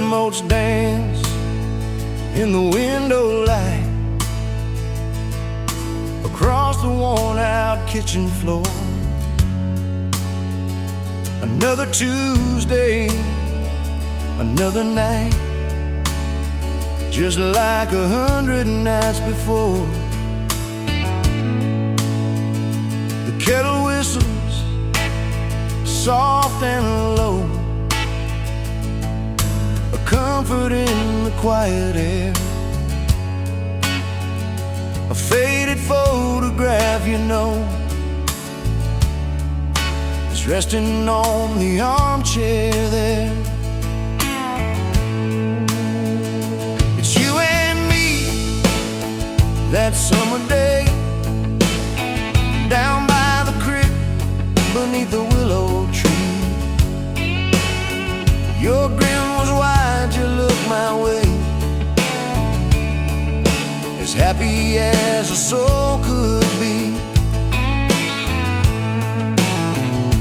motes dance in the window light across the worn-out kitchen floor. Another Tuesday, another night, just like 100 nights before. The kettle whistles soft and low, a comfort in the quiet air. A faded photograph, you know, is resting on the armchair there. It's you and me that summer day, down by the creek beneath the willow tree. Your grin was wide, you looked my way, as happy as a soul could be.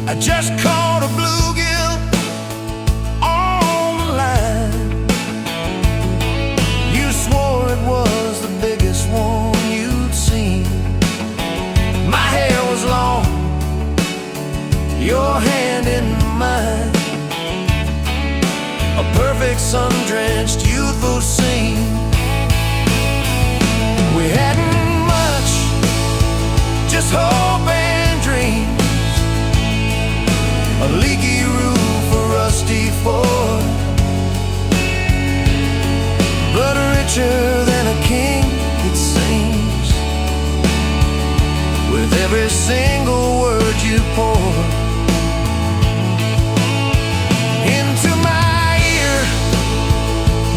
I just caught a bluegill on the line. You swore it was the biggest one you'd seen. My hair was long, your hand in mine, a perfect sun-drenched youthful scene. We hadn't much, just hope and dreams, a leaky roof, a rusty Ford, but richer than a king, it seems, with every single word you pour into my ear.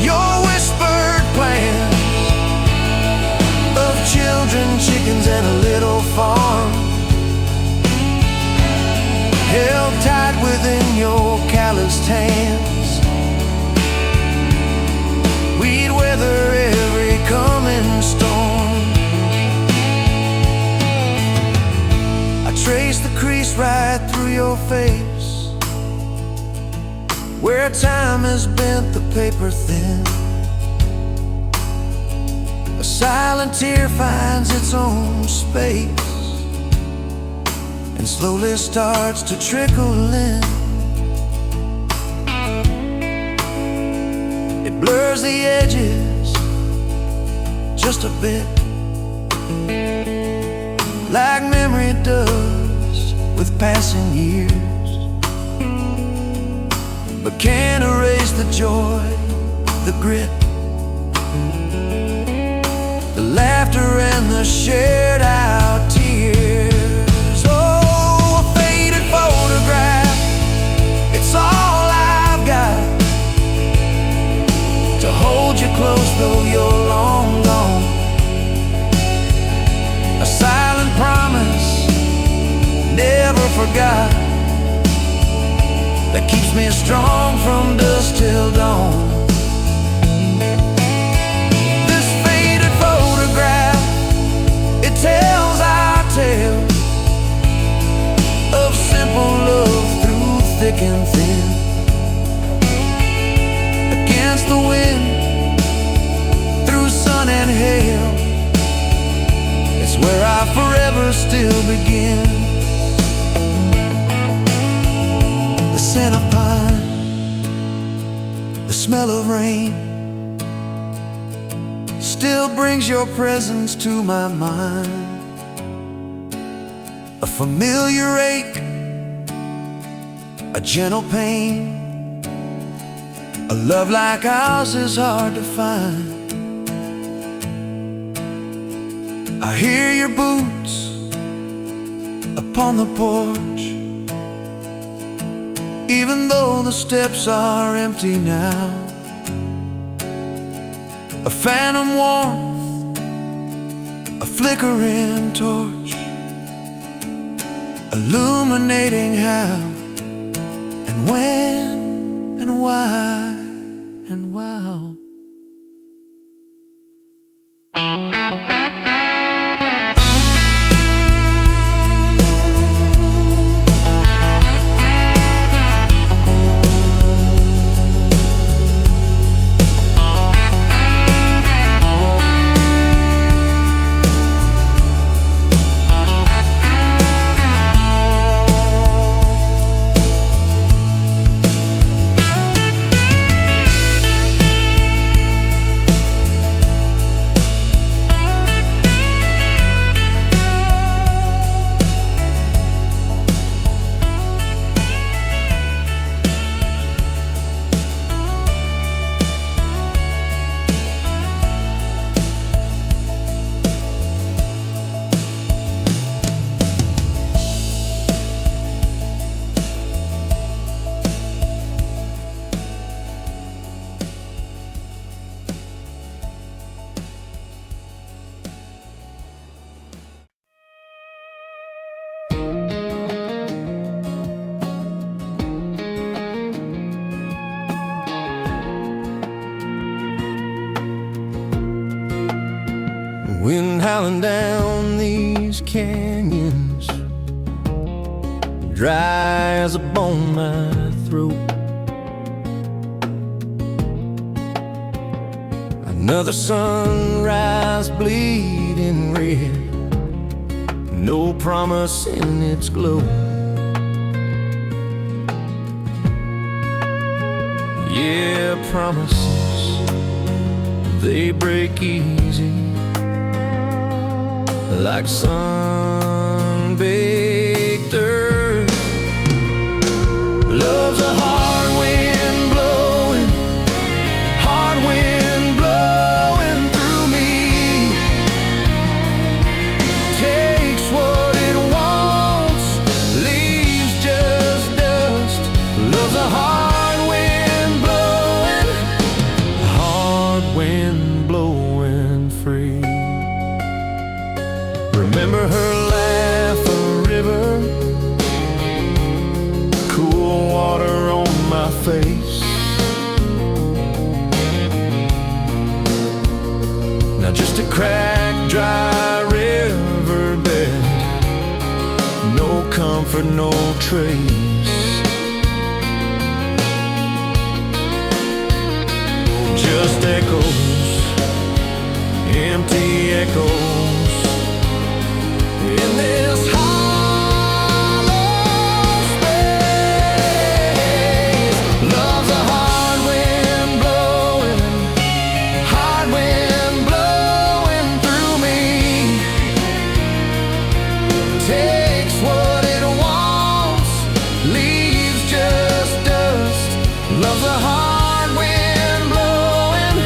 Your whispered plans of children, chickens, and a little farm, held tight within your calloused hands. We'd weather every coming storm. I traced the crease right through your face, where time has bent the paper thin. A silent tear finds its own space and slowly starts to trickle in. It blurs the edges just a bit, like memory does with passing years, but can't erase the joy, the grit, the laughter and the shared out tears. Oh, a faded photograph, it's all I've got to hold you close though you're long gone. A silent promise, never forgot, that keeps me strong from dusk till dawn. This faded photograph, it tells our tale of simple love through thick and thin. Against the wind, through sun and hail, it's where I forever still begin. The scent of pine, the smell of rain, still brings your presence to my mind. A familiar ache, a gentle pain, a love like ours is hard to find. I hear your boots upon the porch, even though the steps are empty now. A phantom warmth, a flickering torch, illuminating how and when and why and wow. Wind howling down these canyons, dry as a bone my throat. Another sunrise bleeding red, no promise in its glow. Yeah, promises, they break easy, like sun-baked earth. Love's a hard wind blowing, hard wind blowing through me. Takes what it wants, leaves just dust. Love's a hard wind blowing free. Remember her laugh, a river, cool water on my face. Now just a cracked, dry riverbed, no comfort, no trace. Just echoes, empty echoes in this hollow space. Love's a hard wind blowing through me. Takes what it wants, leaves just dust. Love's a hard wind blowing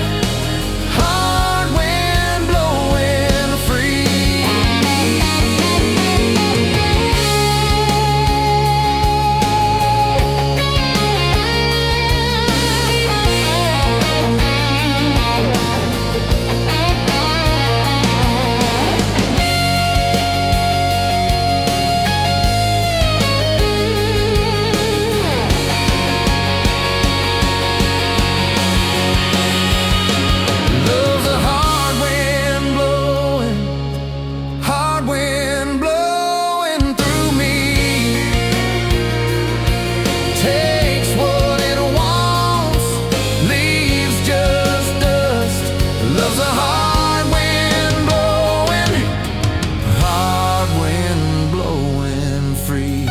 free.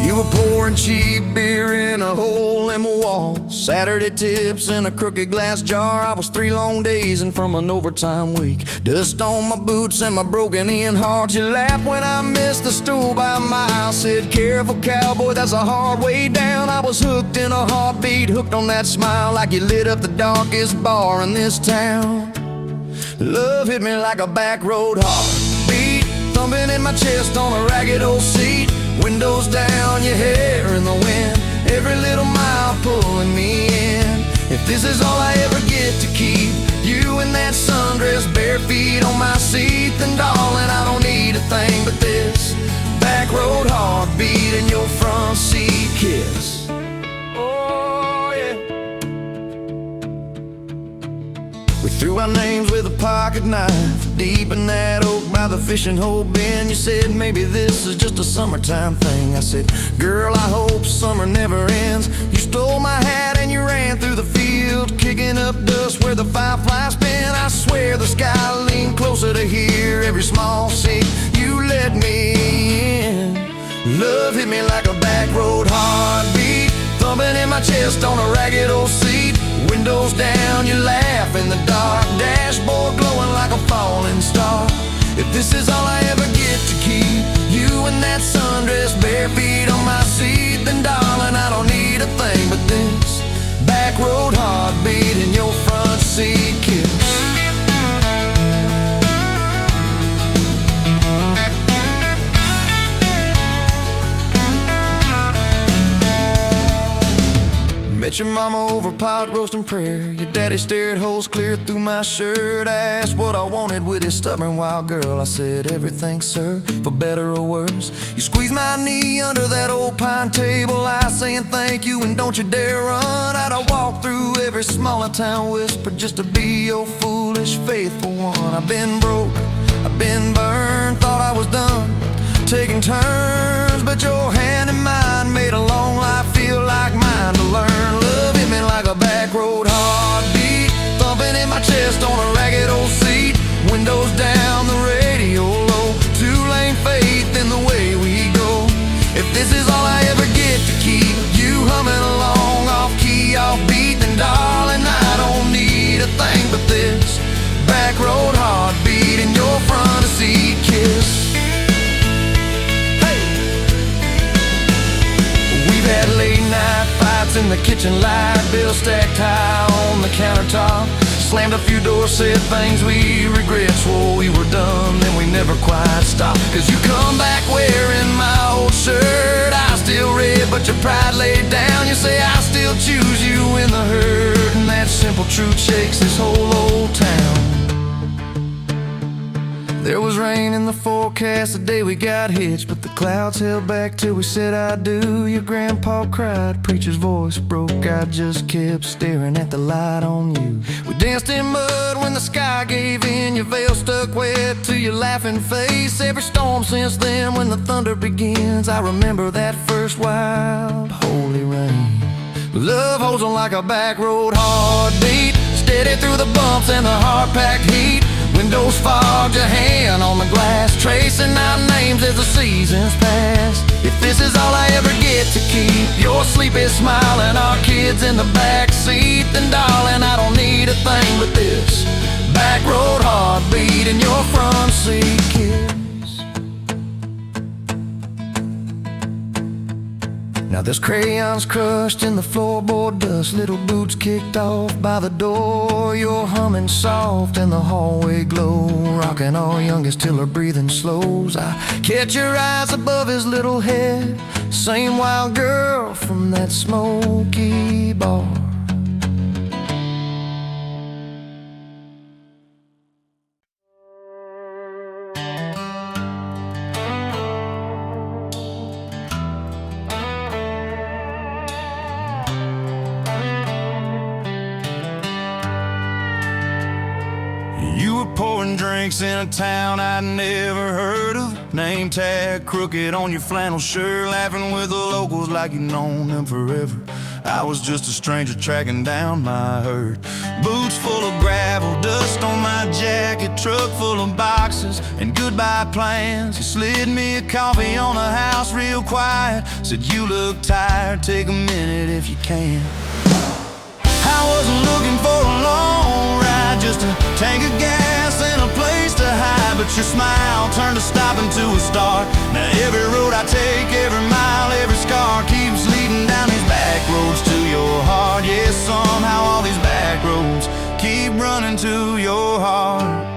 You were pouring cheap beer in a hole in my wall, Saturday tips in a crooked glass jar. I was 3 long days and from an overtime week, dust on my boots and my broken-in heart. You laughed when I missed the stool by a mile, said, "Careful, cowboy, that's a hard way down." I was hooked in a heartbeat, hooked on that smile, like you lit up the darkest bar in this town. Love hit me like a back road heartbeat, thumping in my chest on a ragged old seat. Windows down, your hair in the wind, every little mile pulling me in. If this is all I ever get to keep, you in that sundress, bare feet on my seat, then darling, I don't need a thing but this back road heartbeat and your front seat kiss. Oh yeah. We threw our names with a pocket knife deep in that oak by the fishing hole bin. You said maybe this is just a summertime thing. I said, girl, I hope summer never ends. You stole my hat and you ran through the field, kicking up dust where the fireflies spin. I swear the sky leaned closer to hear every small seat you let me in. Love hit me like a back road heartbeat, thumping in my chest on a ragged old seat. Windows down, you laugh in the dark, dashboard glowing like a falling star. If this is all I ever get to keep, you in that sundress, bare feet on my seat, then darling, I don't need a thing but this back road heartbeat in your front Met your mama over pot roasting prayer. Your daddy stared holes clear through my shirt. I asked what I wanted with his stubborn wild girl. I said everything, sir, for better or worse. You squeezed my knee under that old pine table. I saying thank you and don't you dare run. I'd walk through every smaller town whisper just to be your foolish faithful one. I've been broke, I've been burned, thought I was done taking turns, but your hand in mine made a long life feel like mine to learn. Love hit me like a back road heartbeat, thumping in my chest on a ragged old seat. Windows down, the radio low, two-lane faith in the way we go. If this is all I ever get to keep you humming along, off key, off beat, then darling, I don't need a thing but this back road heartbeat and your front seat kiss. Had late night fights in the kitchen light, bills stacked high on the countertop. Slammed a few doors, said things we regret, swore we were done, then we never quite stopped. Cause you come back wearing my old shirt, I still red but your pride laid down. You say I still choose you in the hurt, and that simple truth shakes this whole old town. There was rain in the forecast the day we got hitched, but the clouds held back till we said I do. Your grandpa cried, preacher's voice broke, I just kept staring at the light on you. We danced in mud when the sky gave in, your veil stuck wet to your laughing face. Every storm since then, when the thunder begins, I remember that first wild holy rain. Love holds on like a back road heartbeat, steady through the bumps and the hard-packed heat. Windows fogged, your hand on the glass, tracing out names as the seasons pass. If this is all I ever get to keep your sleepy smile and our kids in the back seat, then darling, I don't need a thing but this back road heartbeat and your front seat kiss. Now there's crayons crushed in the floorboard dust, little boots kicked off by the door. You're humming soft in the hallway glow, rocking our youngest till her breathing slows. I catch your eyes above his little head, same wild girl from that smoky bar. You were pouring drinks in a town I'd never heard of, name tag crooked on your flannel shirt, laughing with the locals like you'd known them forever. I was just a stranger tracking down my herd. Boots full of gravel, dust on my jacket, truck full of boxes and goodbye plans. You slid me a coffee on the house real quiet, said you look tired, take a minute if you can. I wasn't looking for a long ride, just a tank of gas and a place to hide, but your smile turned a stop into a start. Now every road I take, every mile, every scar keeps leading down these back roads to your heart. Yeah, somehow all these back roads keep running to your heart.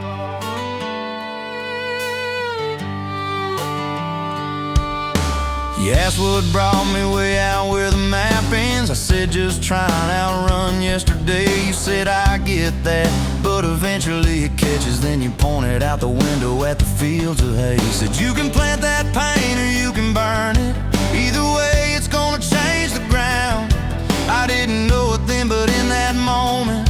You asked what brought me way out where the map ends. I said just trying to outrun yesterday. You said I get that, but eventually it catches. Then you pointed out the window at the fields of hay. You said you can plant that pain or you can burn it, either way it's gonna change the ground. I didn't know it then, but in that moment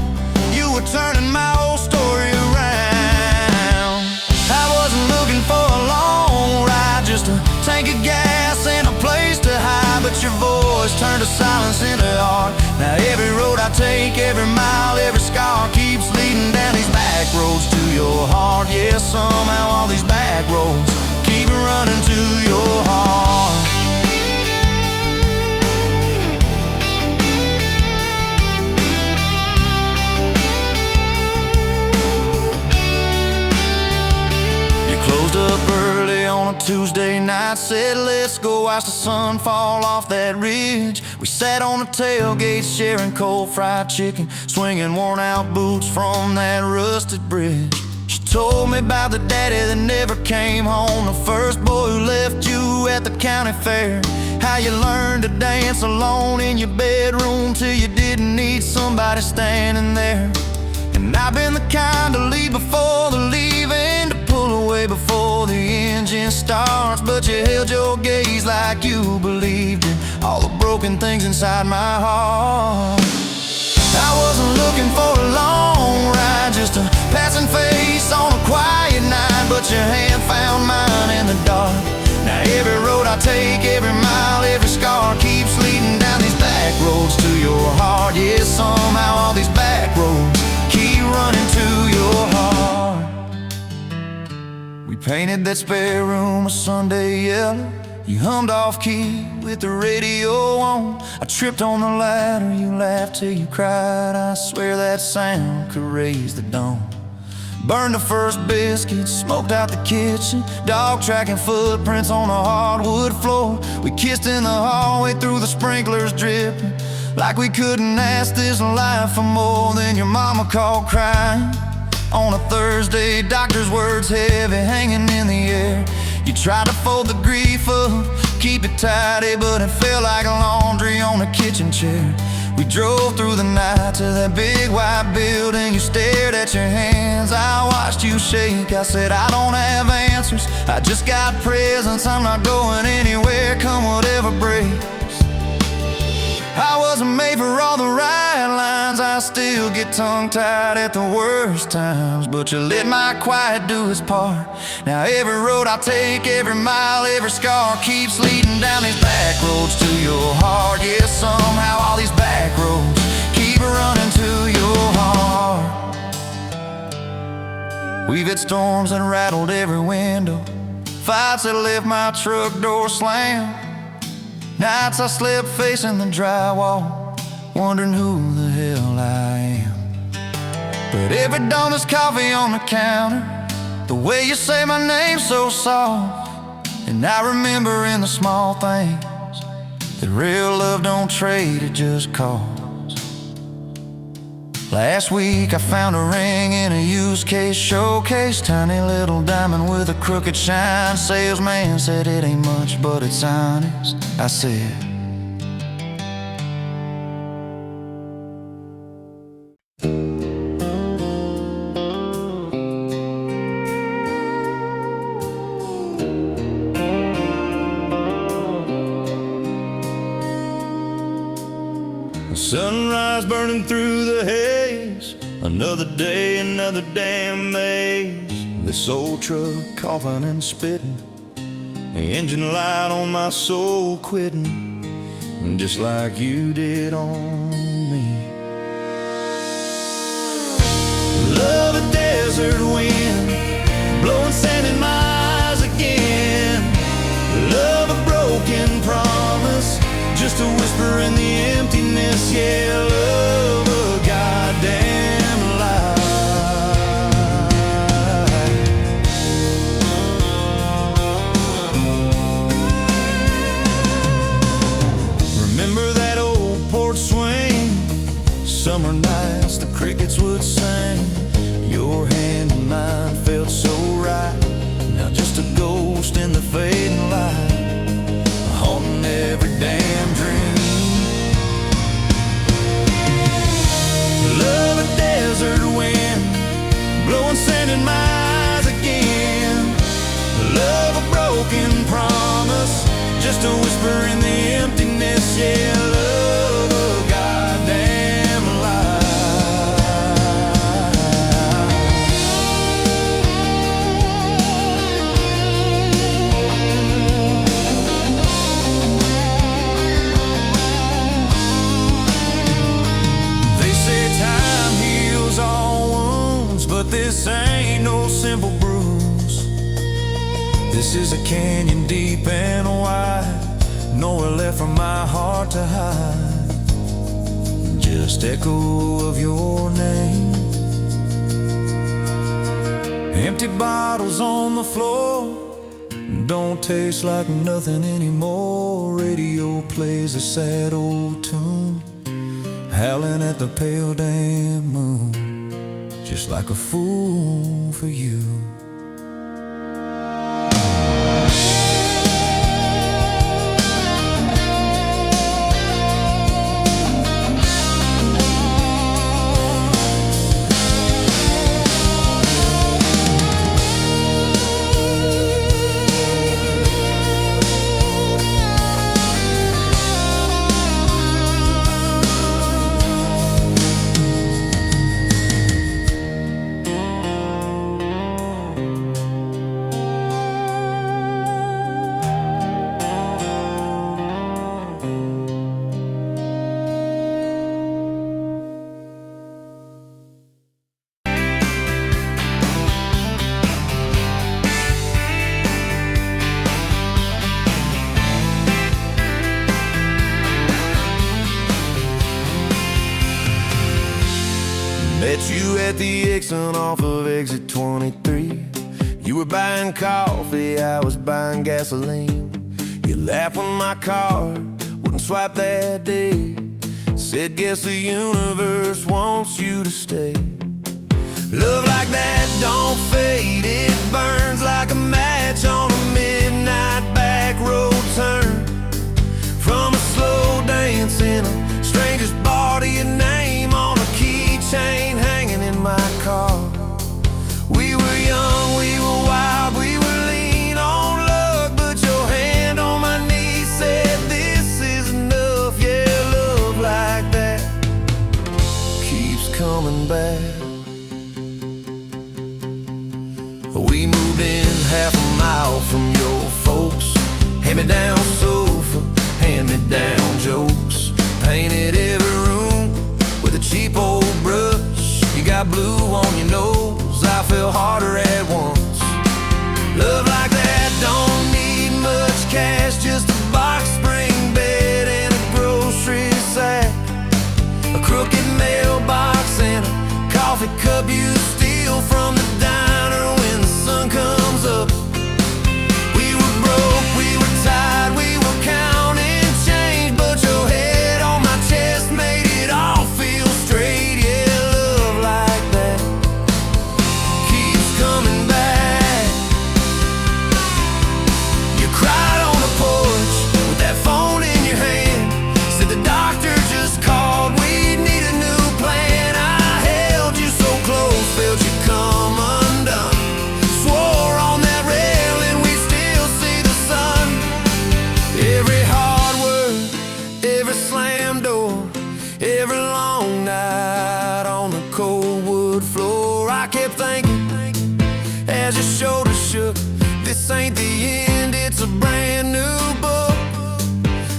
you were turning my whole story around. I wasn't looking for a long ride, just a tank of gas and a place to hide, but your voice turned to silence into art. Now every road I take, every mile, every scar keeps leading down these back roads to your heart. Yeah, somehow all these back roads keep running to your heart. You closed up early on a Tuesday night, said let's go watch the sun fall off that ridge. We sat on the tailgate sharing cold fried chicken, swinging worn out boots from that rusted bridge. She told me about the daddy that never came home, the first boy who left you at the county fair. How you learned to dance alone in your bedroom till you didn't need somebody standing there. And I've been the kind to leave before the leaving, to pull away before the engine starts. But you held your gaze like you believed in all the broken things inside my heart. I wasn't looking for a long ride, just a passing face on a quiet night. But your hand found mine in the dark. Now every road I take, every mile, every scar keeps leading down these back roads to your heart. Yeah, somehow all these back roads keep running to your heart. We painted that spare room a Sunday yellow. You hummed off key with the radio on. I tripped on the ladder, you laughed till you cried. I swear that sound could raise the dawn. Burned the first biscuit, smoked out the kitchen, dog tracking footprints on the hardwood floor. We kissed in the hallway through the sprinklers dripping, like we couldn't ask this life for more. Than your mama called crying on a Thursday, doctor's words heavy hanging in the air. You tried to fold the grief up, keep it tidy, but it felt like laundry on a kitchen chair. We drove through the night to that big white building. You stared at your hands, I watched you shake. I said, I don't have answers, I just got presence. I'm not going anywhere, come whatever breaks. I wasn't made for all the right lines, I still get tongue-tied at the worst times. But you let my quiet do its part. Now every road I take, every mile, every scar keeps leading down these back roads to your heart. Yeah, somehow all these back roads keep running to your heart. We've had storms that rattled every window, fights that left my truck door slammed. Nights I slept facing the drywall, wondering who the hell I am. But every dawn there's coffee on the counter, the way you say my name so soft. And I remember in the small things that real love don't trade, it just costs. Last week I found a ring in a used case showcase, tiny little diamond with a crooked shine. Salesman said it ain't much, but it's honest. I said, sunrise burning through the haze, another day, another damn maze. This old truck coughing and spitting, the engine light on my soul quitting, just like you did on me. Love a desert wind, blowing sand in my eyes again. Love a broken promise, just a whisper in the emptiness. Yeah, love a goddamn lie. Remember that old porch swing, summer nights the crickets would sing. Your hand in mine felt so right, now just a ghost in the fading light, haunting every damn dream. Love a desert wind, blowing sand in my eyes again. Love a broken promise, just a whisper in the emptiness. Yeah, love a goddamn lie. This ain't no simple bruise. This is a canyon deep and wide, nowhere left for my heart to hide. Just echo of your name. Empty bottles on the floor, don't taste like nothing anymore. Radio plays a sad old tune, howling at the pale damn moon, just like a fool for you. Met you at the exit off of exit 23. You were buying coffee, I was buying gasoline. You laughed when my card wouldn't swipe that day. Said, guess the universe wants you to stay. Love like that don't fade, it burns like a match on a midnight back road turn. From a slow dance in a stranger's bar to your name on a keychain hanging in my car. We were young, we were wild, we were lean on luck, but your hand on my knee said this is enough. Yeah, love like that keeps coming back. We moved in half a mile from your folks. Hand-me-down sofa, hand-me-down jokes. Painted every room with a cheap old brush. You got blue on your nose, I fell harder at once. Love like that don't need much cash, just a box spring bed and a grocery sack, a crooked mailbox and a coffee cup you steal from the diner when the sun comes up. We were broke, we were tired, we were counting change, but your head on my chest made it all feel straight. Yeah, love like that keeps coming back. You cried on the porch with that phone in your hand. Said the doctor just called, we need a new plan. I held you so close, felt you come undone. Swore on that railing we still see the sun. Every hard word, every slam door, every long night on the cold wood floor. I kept thinking as your shoulders shook, this ain't the end, it's a brand new book.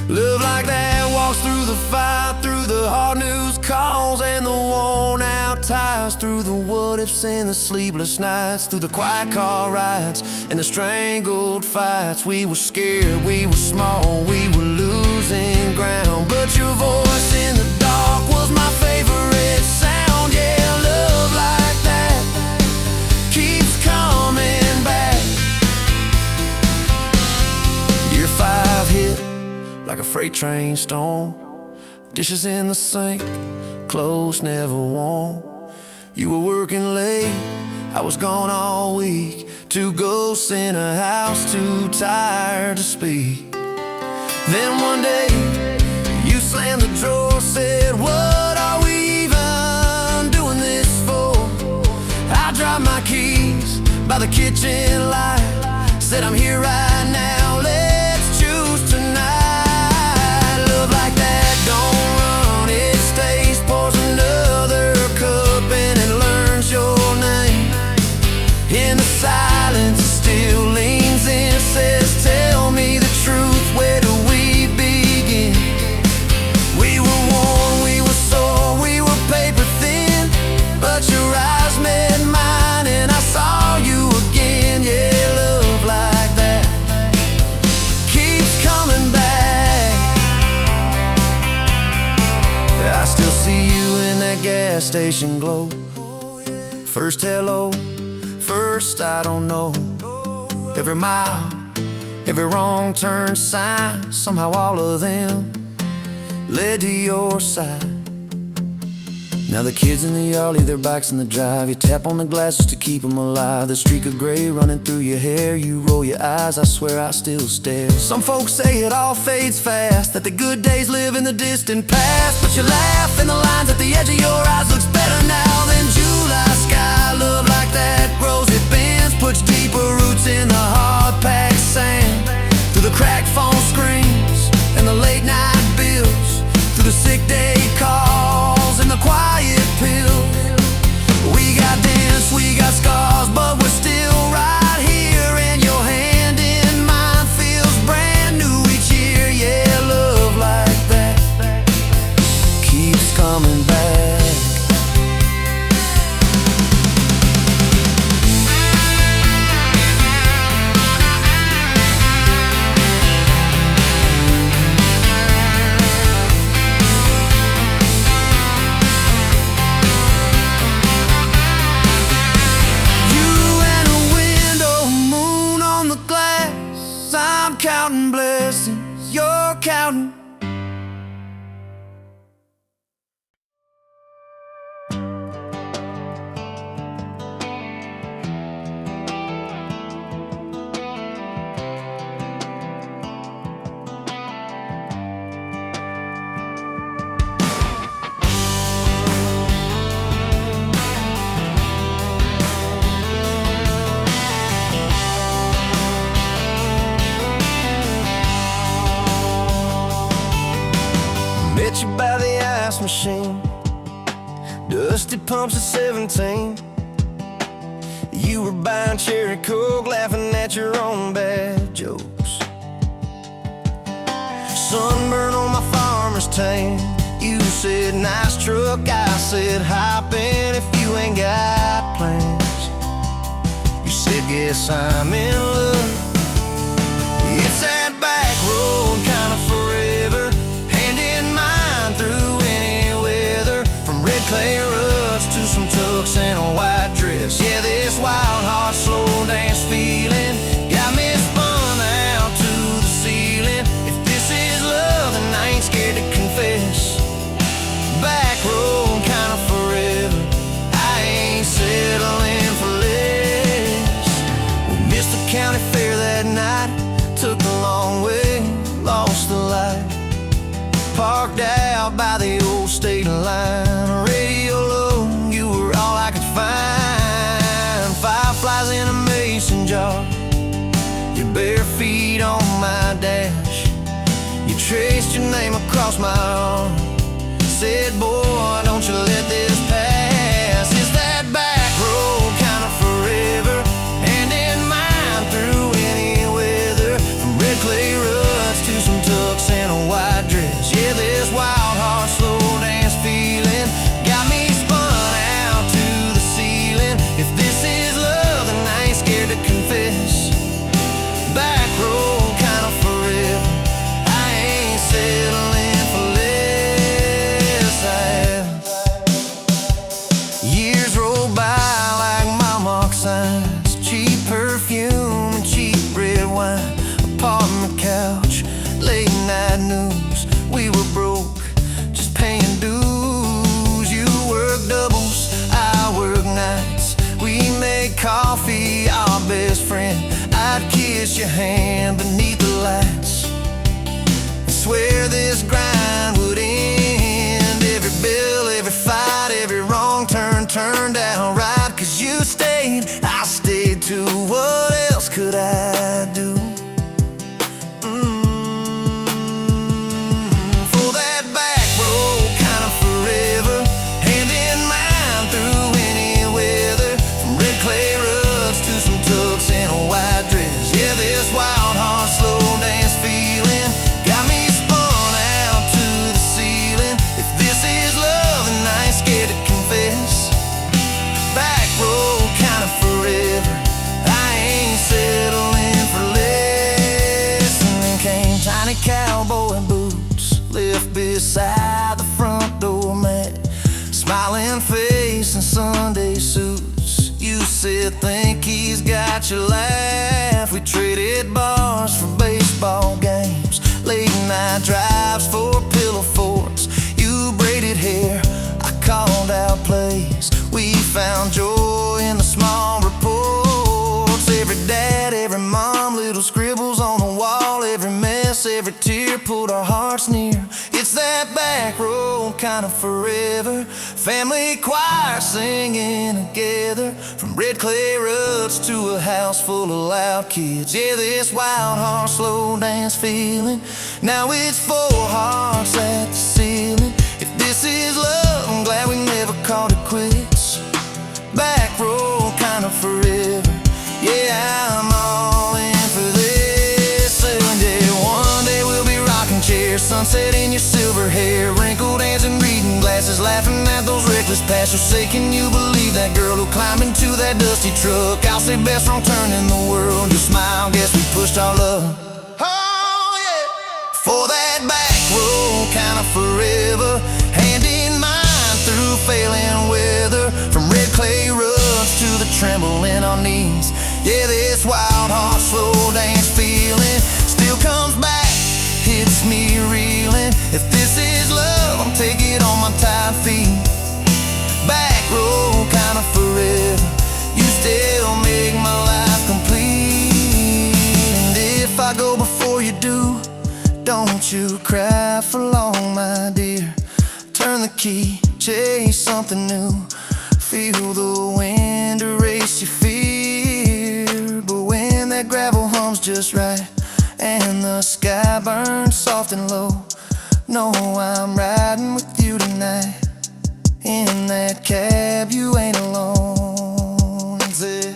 Love like that walks through the fire, through the hard news calls and the worn out tires, through the what ifs and the sleepless nights, through the quiet car rides and the strangled fights. We were scared, we were small, we were losing ground, but your voice in the dark was my favorite sound. Yeah, love like that keeps coming back. Year 5 hit like a freight train storm. Dishes in the sink, clothes never warm. You were working late, I was gone all week. 2 ghosts in a house, too tired to speak. Then one day, you slammed the drawer, said, what are we even doing this for? I dropped my keys by the kitchen light, said I'm here right now, let's choose tonight. Love like that don't run, it stays, pours another cup and it learns your name. In the silence it still leans in, says tell me the truth, where do we begin? We were worn, we were sore, we were paper thin, but your eyes met mine and I saw you again. Yeah, love like that keeps coming back. I still see you in that gas station glow. First hello, first I don't know. Every mile, every wrong turn sign, somehow all of them led to your side. Now the kids in the yard leave their bikes in the drive. You tap on the glasses to keep them alive. The streak of gray running through your hair. You roll your eyes, I swear I still stare. Some folks say it all fades fast, that the good days live in the distant past, but you laugh and the lines at the edge of your eyes looks better now than July sky. Love like that grows, it bends, puts deeper roots in the hard-packed sand. Through the cracked phone screens and the late night bills, through the sick day calls and the quiet pills. We got dents, we got scars, but we're still right here, and your hand in mine feels brand new each year. Yeah, love like that keeps coming back. ice machine, dusty pumps at 17. You were buying cherry coke, laughing at your own bad jokes. Sunburn on my farmer's tan. You said nice truck, I said hop in if you ain't got plans. You said guess I'm in love. It's that back road kind of forever, hand in mind through any weather. From red clay ruts to some tucks and a white dress. Yeah, this wild heart slow dance feeling got me spun out to the ceiling. If this is love, then I ain't scared to confess. Back road kind of forever, I ain't settling for less. We missed the county fair that night, took the long way, lost the light. Parked out by the old state line, radio low, you were all I could find. Fireflies in a mason jar, your bare feet on my dash. You traced your name across my arm, said, boy, don't you let this pass. It's that back road kind of forever, hand in mind through any weather. From red clay ruts to some tucks and a white dress. Yeah, this wild heart slow dance feeling got me spun out to the ceiling. If this is love, then I ain't scared to confess. Back road kind of forever, I ain't settling for less. Years roll by like mile mark signs, cheap perfume and cheap red wine, apartment couch, late night news. We were broke, just paying dues. You work doubles, I work nights. We made coffee our best friend. I'd kiss your hand beneath the lights, swear this grind would end. Every bill, every fight, every wrong turn turned out right. Cause you stayed, I stayed too. What else could I do? For that back road kind of forever, hand in mind through any weather. From red clay ruts to some tucks and a white dress. Yeah, this wild heart slow dance feeling got me spun out to the ceiling. If this is love, then I ain't scared to confess. Back road kind of forever, I ain't settling for less. And then came tiny cowboy boots, left beside the front door mat, smiling face and Sunday suits. You said think he's got your laugh. We traded bars for baseball games, late night drives for pillow forts. You braided hair, I called out plays. We found joy in the small reports. Every dad, every mom, little scribbles on the wall. Every mess, every tear pulled our hearts near. It's that back road kind of forever, family choir singing together. From red clay ruts to a house full of loud kids. Yeah, this wild heart slow dance feeling, now it's four hearts at the ceiling. If this is love, I'm glad we never called it quits. Back road kind of forever, yeah, I'm all in for this. And yeah, one day we'll be rocking chairs, sunset in your silver hair, wrinkled hands and reading glasses, laughing at those reckless past. So say, can you believe that girl who climbed into that dusty truck? I'll say best wrong turn in the world. You smile, guess we pushed our love. Oh yeah, for that back road kind of forever, hand in mind through failing weather. From red clay ruts to the tremble in our knees. Yeah, this wild heart slow dance feeling still comes back, hits me reeling. If this is love, I'm taking on my tired feet. Back road kind of forever, you still make my life complete. And if I go before you do, don't you cry for long, my dear. Turn the key, chase something new, feel the wind erase your fear. But when that gravel hums just right and the sky burns soft and low, know I'm riding with you tonight. In that cab, you ain't alone. Zip.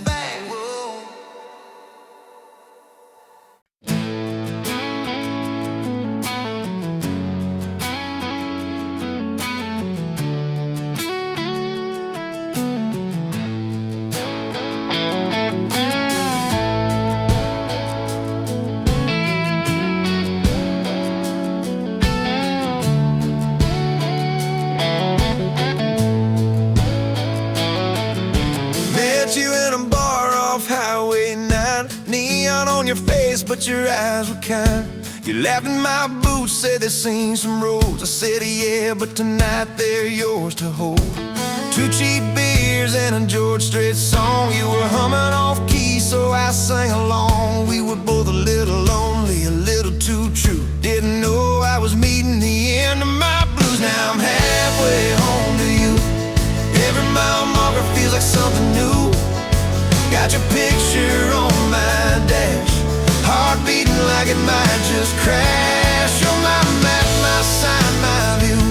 You in a bar off Highway 9, neon on your face, but your eyes were kind. You laughed in my boots, said they've seen some roads. I said yeah, but tonight they're yours to hold. 2 cheap beers and a George Strait song. You were humming off key, so I sang along. We were both a little lonely, a little too true. Didn't know I was meeting the end of my blues. Now I'm halfway home to you. Every mile marker feels like something new. Got your picture on my dash, heart beating like it might just crash. You're my map, my sign, my view.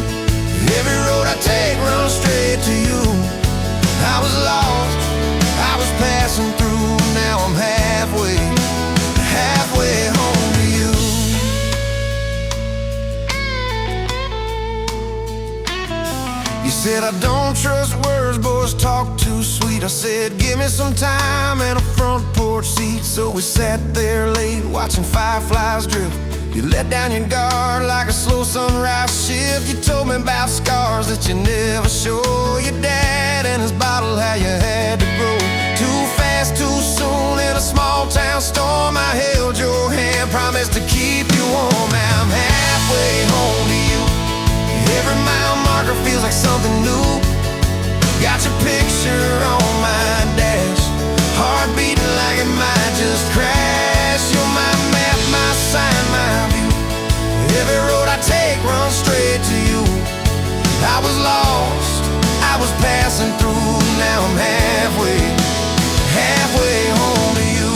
Every road I take runs straight to you. I was lost, I was passing through. Now I'm halfway home to you. You said I don't trust words, boys talk too sweet. I said give me some time and a front porch seat. So we sat there late watching fireflies drift. You let down your guard like a slow sunrise shift. You told me about scars that you never show. Your dad and his bottle, how you had to grow too fast, too soon in a small town storm. I held your hand, promised to keep you warm. Now I'm halfway home to you. Every mile marker feels like something new. Got your picture on my dash, heart beating like it might just crash. You're my map, my sign, my view. Every road I take runs straight to you. I was lost, I was passing through. Now I'm halfway home to you.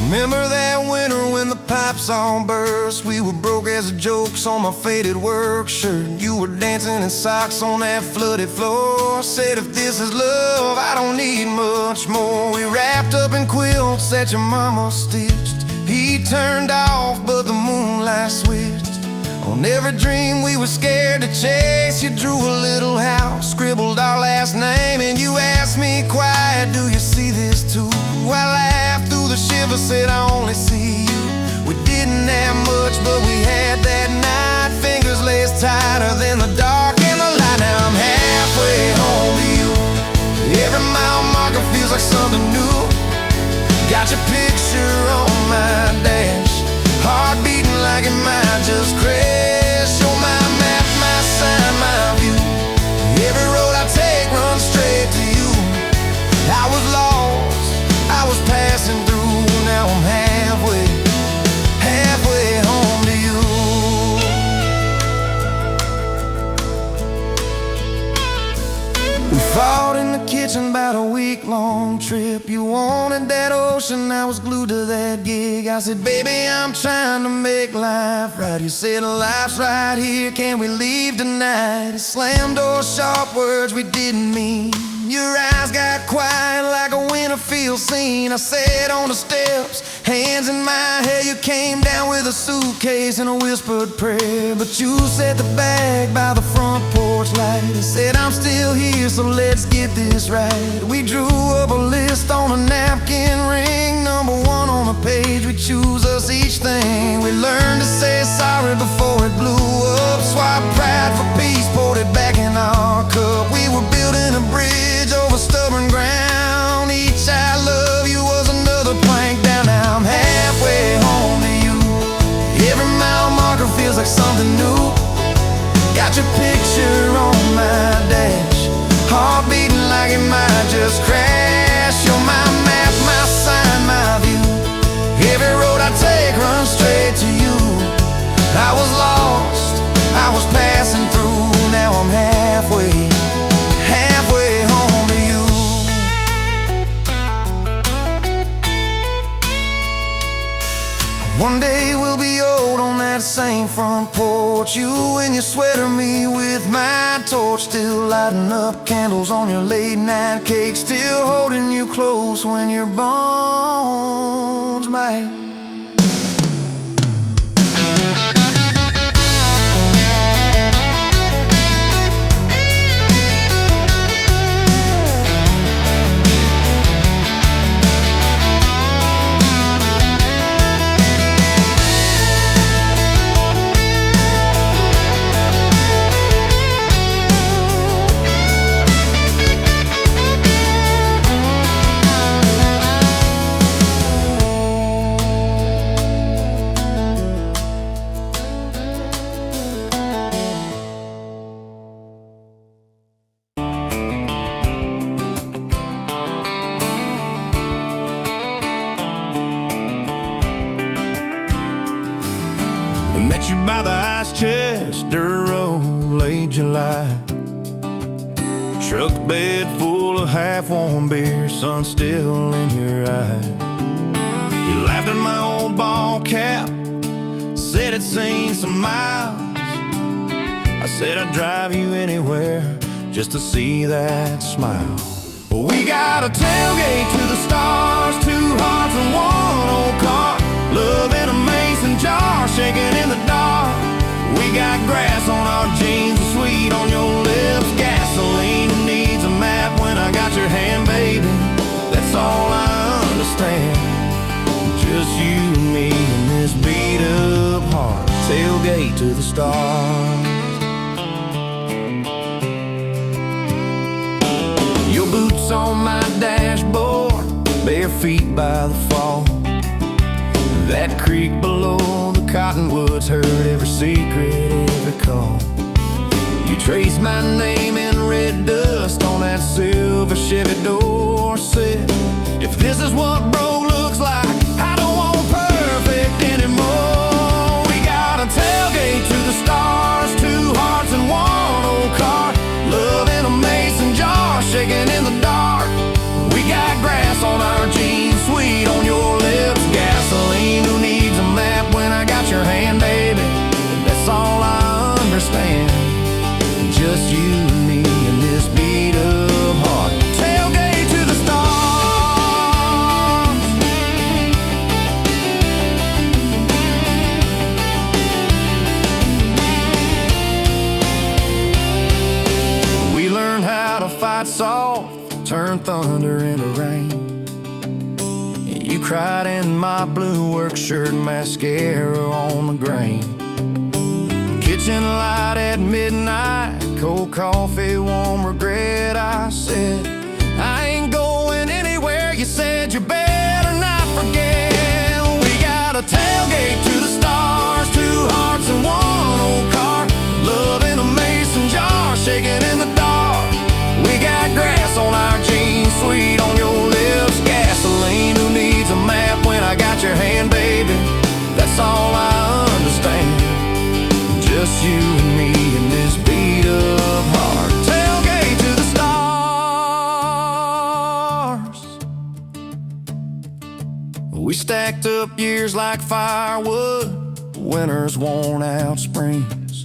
Remember that winter when the pipes all burst? We were broke as jokes on my faded work shirt. You were dancing in socks on that flooded floor. Said if this is love, I don't need much more. We wrapped up in quilts that your mama stitched. He turned off, but the moonlight switched. On every dream we were scared to chase, you drew a little house, scribbled our last name, and you asked me quiet, do you see this too? I laughed through the shiver, said I only see you. We didn't have much, but we had that night. Fingers laced tighter than the dark and the light. Now I'm halfway home to you. Every mile marker feels like something new. Got your picture on my dash, heart beating like it might just crash. You're my map, my sign, my view. Every road I take runs straight to you. I was lost, I was passing through. Now I'm halfway home to you. We fought in the kitchen about a week-long trip. You wanted that ocean, I was glued to that gig. I said, baby, I'm trying to make life right. You said, life's right here, can we leave tonight? It slammed doors, sharp words we didn't mean. Your eyes got quiet like a Winterfield scene. I sat on the steps, hands in my hair. You came down with a suitcase and a whispered prayer. But you set the bag by the front porch light and said, I'm still here, so let's get this right. We drew up a list on a napkin ring, number 1 on the page. We choose us each thing. We learned to say sorry before it blew up. Swap pride for peace, poured it back in our cup. We were building a bridge over stubborn ground. Each I love you was another plank down. Now I'm halfway home to you. Every mile marker feels like something new. Got your picture on my dash, heart beating like it might just crash. You're my map, my sign, my view. Every road I take runs straight to you. be old on that same front porch. You in your sweater, me with my torch, still lighting up candles on your late night cake, still holding you close when your bones might. Met you by the ice chest, dirt road, late July. Truck bed full of half-warm beer, sun still in your eye. You laughed at my old ball cap, said it's seen some miles. I said I'd drive you anywhere just to see that smile. We got a tailgate to the stars, two hearts and one old car, love in a mason jar, shaking in the dark. We got grass on our jeans, sweet on your lips, gasoline who needs a map when I got your hand, baby. That's all I understand. Just you and me and this beat up heart, tailgate to the stars. Your boots on my dashboard, bare feet by the fall. That creek below the cottonwoods heard every secret, every call. You traced my name in red dust on that silver Chevy door set. If this is what broke looks like, I don't want perfect anymore. We got a tailgate to the stars, two hearts and one old car, love in a mason jar, shaking in the dark. We got grass on our jeans, sweet on your lips, gasoline who needs a map when I got your hand, baby. That's all I understand. Just you and me and this beat up heart, tailgate to the stars. We learned how to fight soft, turn thunder into rain. You cried in my blue work shirt, mascara on the grain. Kitchen light at midnight, cold coffee, warm regret. I said, I ain't going anywhere. You said, you better not forget. We got a tailgate to the stars, two hearts and one old car, love in a mason jar, shaking in the dark. We got grass on our jeans, sweet on your lips, gasoline who needs a map when I got your hand, baby. That's all I understand. Just you and me and this beat up heart, tailgate to the stars. We stacked up years like firewood, winters worn out springs,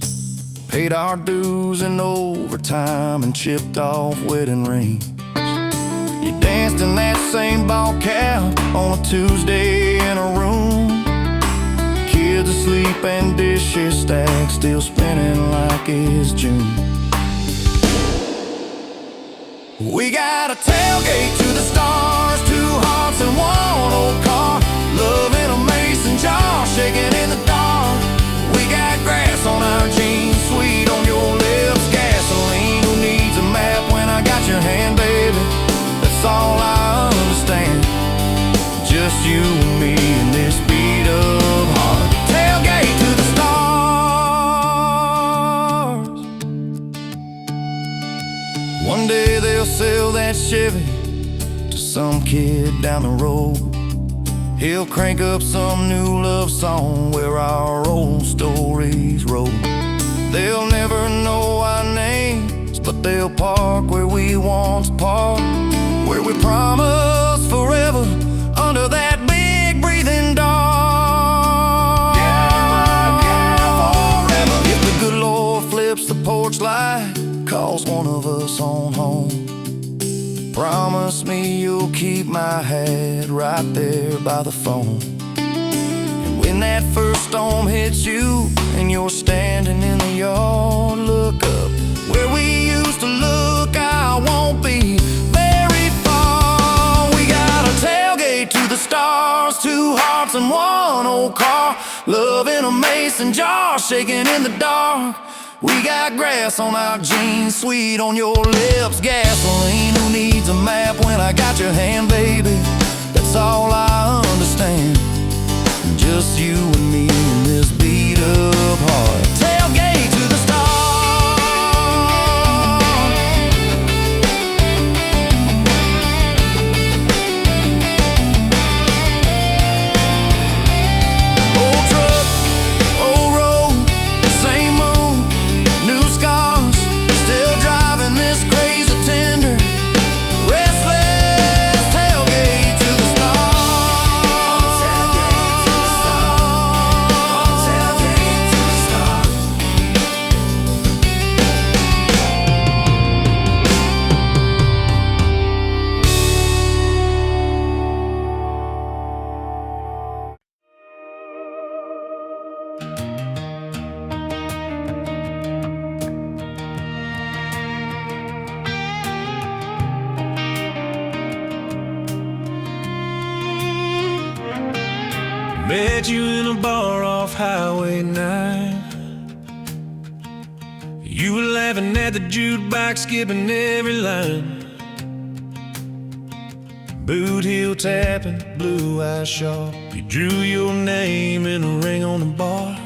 paid our dues in overtime and chipped off wedding rings. You danced in that same ball cap on a Tuesday in a room, kids asleep and dishes stacked, still spinning like it's June. We got a tailgate to the stars, two hearts and one old car, love in a mason jar, shaking in the dark. We got grass on our jeans, sweet on your lips, gasoline who needs a map when I got your hand, baby. That's all I understand. Just you and me and this beat up heart, tailgate to the stars. One day they'll sell that Chevy to some kid down the road. He'll crank up some new love song where our old stories roll. They'll never know our names, but they'll park where we once parked, where we promised forever under that big breathing dog. Yeah. me you'll keep my hat right there by the phone. And when that first storm hits you and you're standing in the yard, look up where we used to look. I won't be very far. We got a tailgate to the stars, 2 hearts and 1 old car, love in a mason jar, shaking in the dark. We got grass on our jeans, sweet on your lips, gasoline. Who needs a map when I got your hand, baby? That's all I understand. Just you and me in this beat up heart. Tailgate to the stars. Old truck, old road, same moon, new scars, still driving this crazy tender, restless. Tailgate to the stars. Tailgate to the stars. Tailgate to the stars. Met you in a bar off Highway 9. You were laughing at the jukebox, skipping every line. Boot heel tapping, blue eyes sharp. You drew your name in a ring on the bar.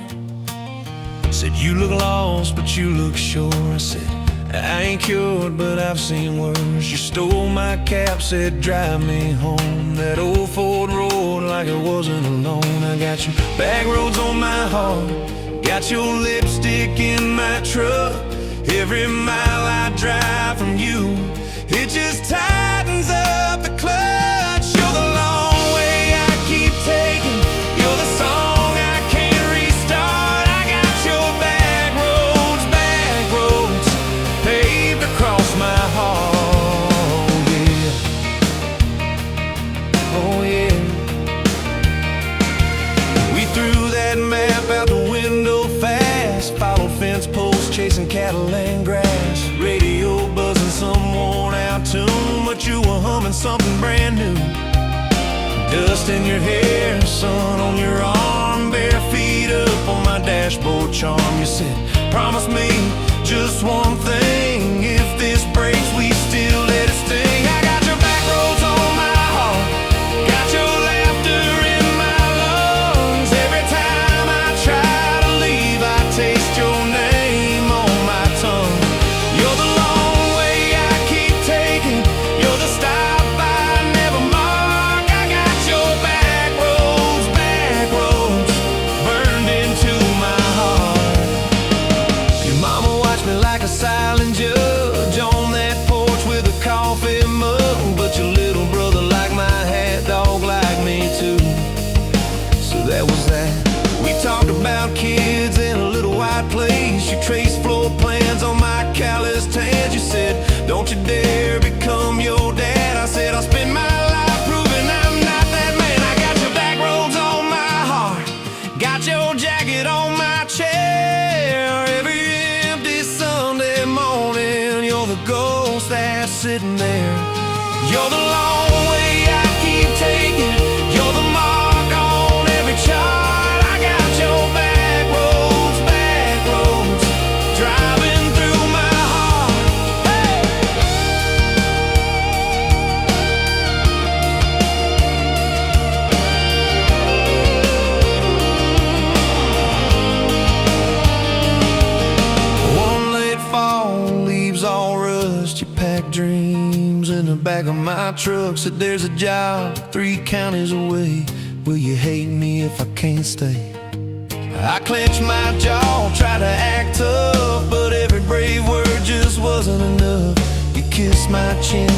Said you look lost, but you look sure. I said I ain't cured, but I've seen worse. You stole my cap, said drive me home. That old Ford road like it wasn't alone. I got you back roads on my heart, got your lipstick in my truck. Every mile I drive from you, it just tightens up the clutch. You're the long way I keep taking, you're the song I can't restart. I got your back roads paved across my heart, yeah. Oh yeah. We threw that map out the window fast, followed fence posts, chasing cattle and grass. Radio buzzing some worn out tune, but you were humming something brand new. Dust in your hair, sun on your arm, bare feet up on my dashboard charm. You said, promise me just one thing, if this breaks we still let it sting. I got your back roads on my heart, got your laughter in my lungs. Every time I try to leave, I taste your name on my tongue. You're the long way I keep taking, you're the stop I never mark. I got your back roads burned into my heart. Your mama watched me like a silent judge on that porch with a coffee mug, but your little brother liked my hat, dog liked me too. So that was that. We talked about kids in a little white place. You traced floor plans on my calloused hands. You said, don't you dare become your dad. I said, I'll spend my life proving I'm not that man. I got your back roads on my heart, got your jacket on my chair. Every empty Sunday morning, you're the ghost that's sitting there. You're the long way I keep taking, you're the mark on every chart. I got your back roads driving through my heart. Hey! One late fall, leaves all rust. You pack dreams in the back of my truck. Said there's a job 3 counties away. Will you hate me if I can't stay? I clenched my jaw, tried to act tough, but every brave word just wasn't enough. You kissed my chin,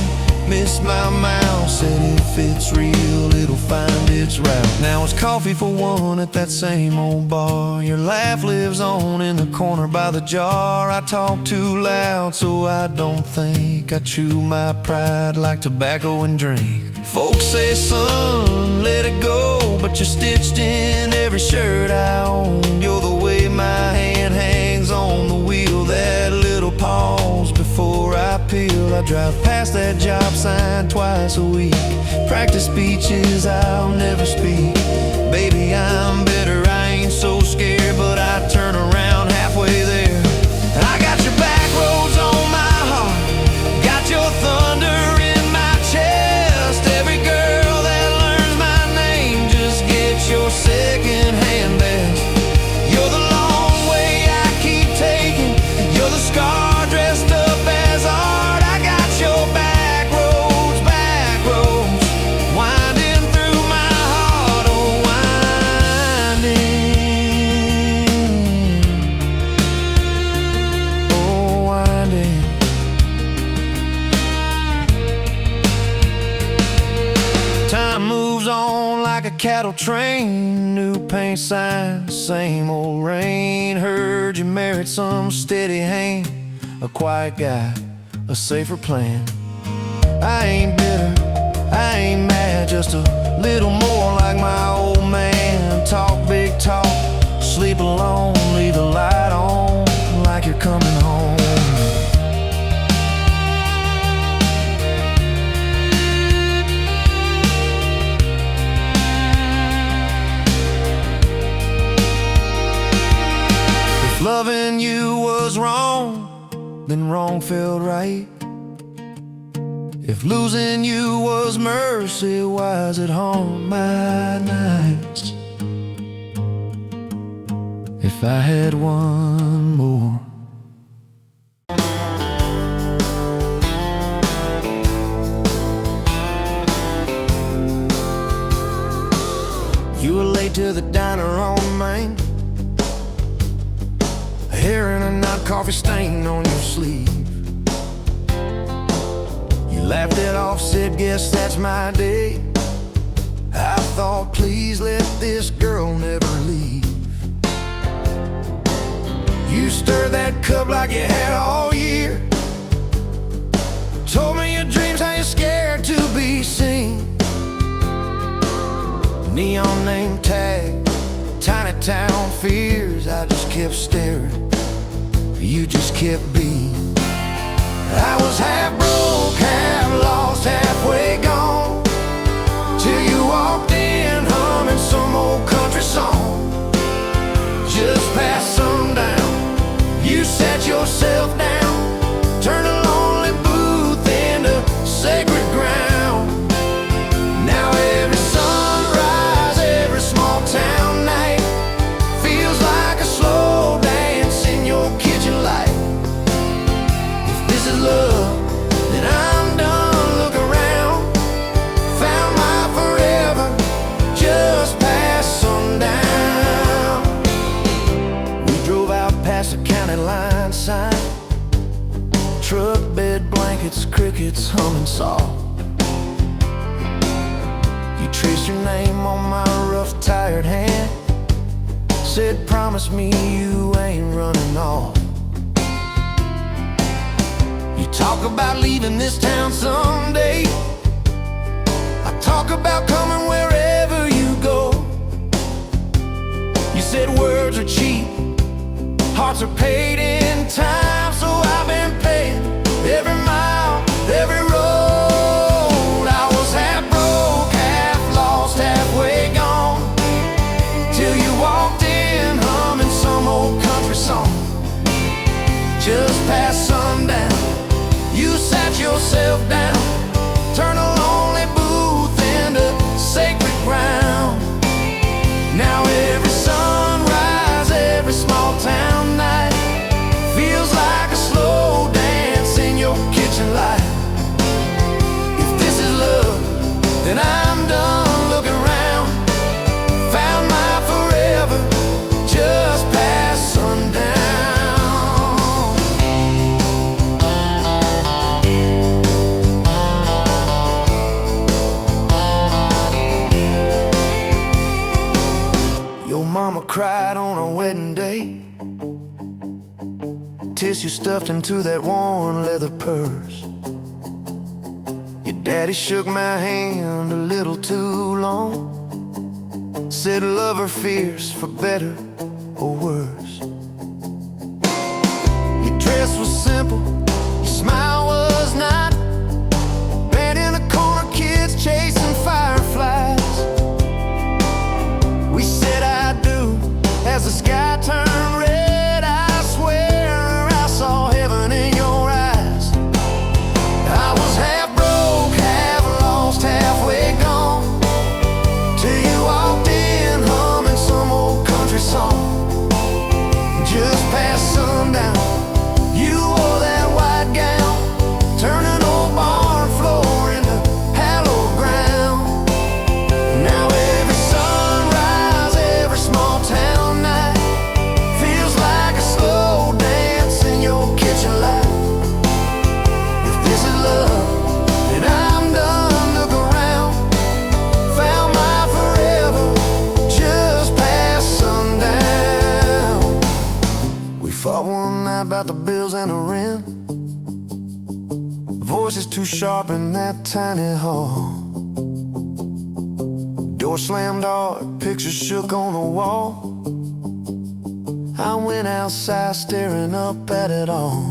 Miss my mouth said if it's real, it'll find its route. Now it's coffee for one at that same old bar. Your laugh lives on in the corner by the jar. I talk too loud, so I don't think. I chew my pride like tobacco and drink. Folks say, son, let it go, but you're stitched in every shirt I own. You're the way my hand hangs on the wheel, that little pause before I peel. I drive past that job sign twice a week. Practice speeches I'll never speak. Baby, I'm better, I ain't so scared, but I turn around halfway there. I got your back roads on my heart, got your thunder in my chest. Every girl that learns my name just gets your second-hand best. You're the long way I keep taking, you're the scar dressed up as art. I got your back roads, winding through my heart, oh winding. Time moves on like a cattle train. New paint signs, same old rain. Heard you married some steady hand, a quiet guy, a safer plan. I ain't bitter, I ain't mad, just a little more like my old man. Talk big talk, sleep alone, leave the light on like you're coming home. Loving you was wrong, then wrong felt right. If losing you was mercy, why is it haunt my nights? If I had one more. You were late to the diner on Main, hair and a not coffee stain on your sleeve. You laughed it off, said, guess that's my day. I thought, please let this girl never leave. You stirred that cup like you had all year. Told me your dreams, how you're scared to be seen. Neon name tag, tiny town fears. I just kept staring, you just kept being. I was half broke, half lost, halfway gone, till you walked in humming some old country song. Just past sundown, you sat yourself down, turned a lonely booth into sacred ground. Now every sunrise, every small town night feels like a slow dance in your kitchen light. If this is love, then I'm done. Look around, found my forever just past sundown. We drove out past the county line sign, truck bed blankets, crickets humming soft. You traced your name on my rough, tired hand, said, promise me you ain't running off. You talk about leaving this town someday, I talk about coming wherever you go. You said words are cheap, hearts are paid in time, so I've been paying every mile, every road. I was half broke, half lost, halfway gone, till you walked in humming some old country song. Just past sundown, you sat yourself down, turned a lonely booth into sacred ground. Now every sunrise, every small town night feels like wedding day. Tissue stuffed into that worn leather purse. Your daddy shook my hand a little too long. Said love or fears, for better or worse. Your dress was simple, your smile was not. Band in the corner, kids chasing fireflies. We said I do as the sky turned red. I swear I saw heaven in your eyes. I was half broke, half lost, halfway gone, till you walked in humming some old country song. Just past sundown, you wore that white gown, turning old barn floor into hallowed ground. Now every sunrise, every small town night feels like a slow dance in your kitchen light. If this is love, then I'm done. Look around, found my forever just past sundown. We fought one night about the bills and the rent. Voices too sharp in that tiny hall. Door slammed hard, pictures shook on the wall. I went outside staring up at it all.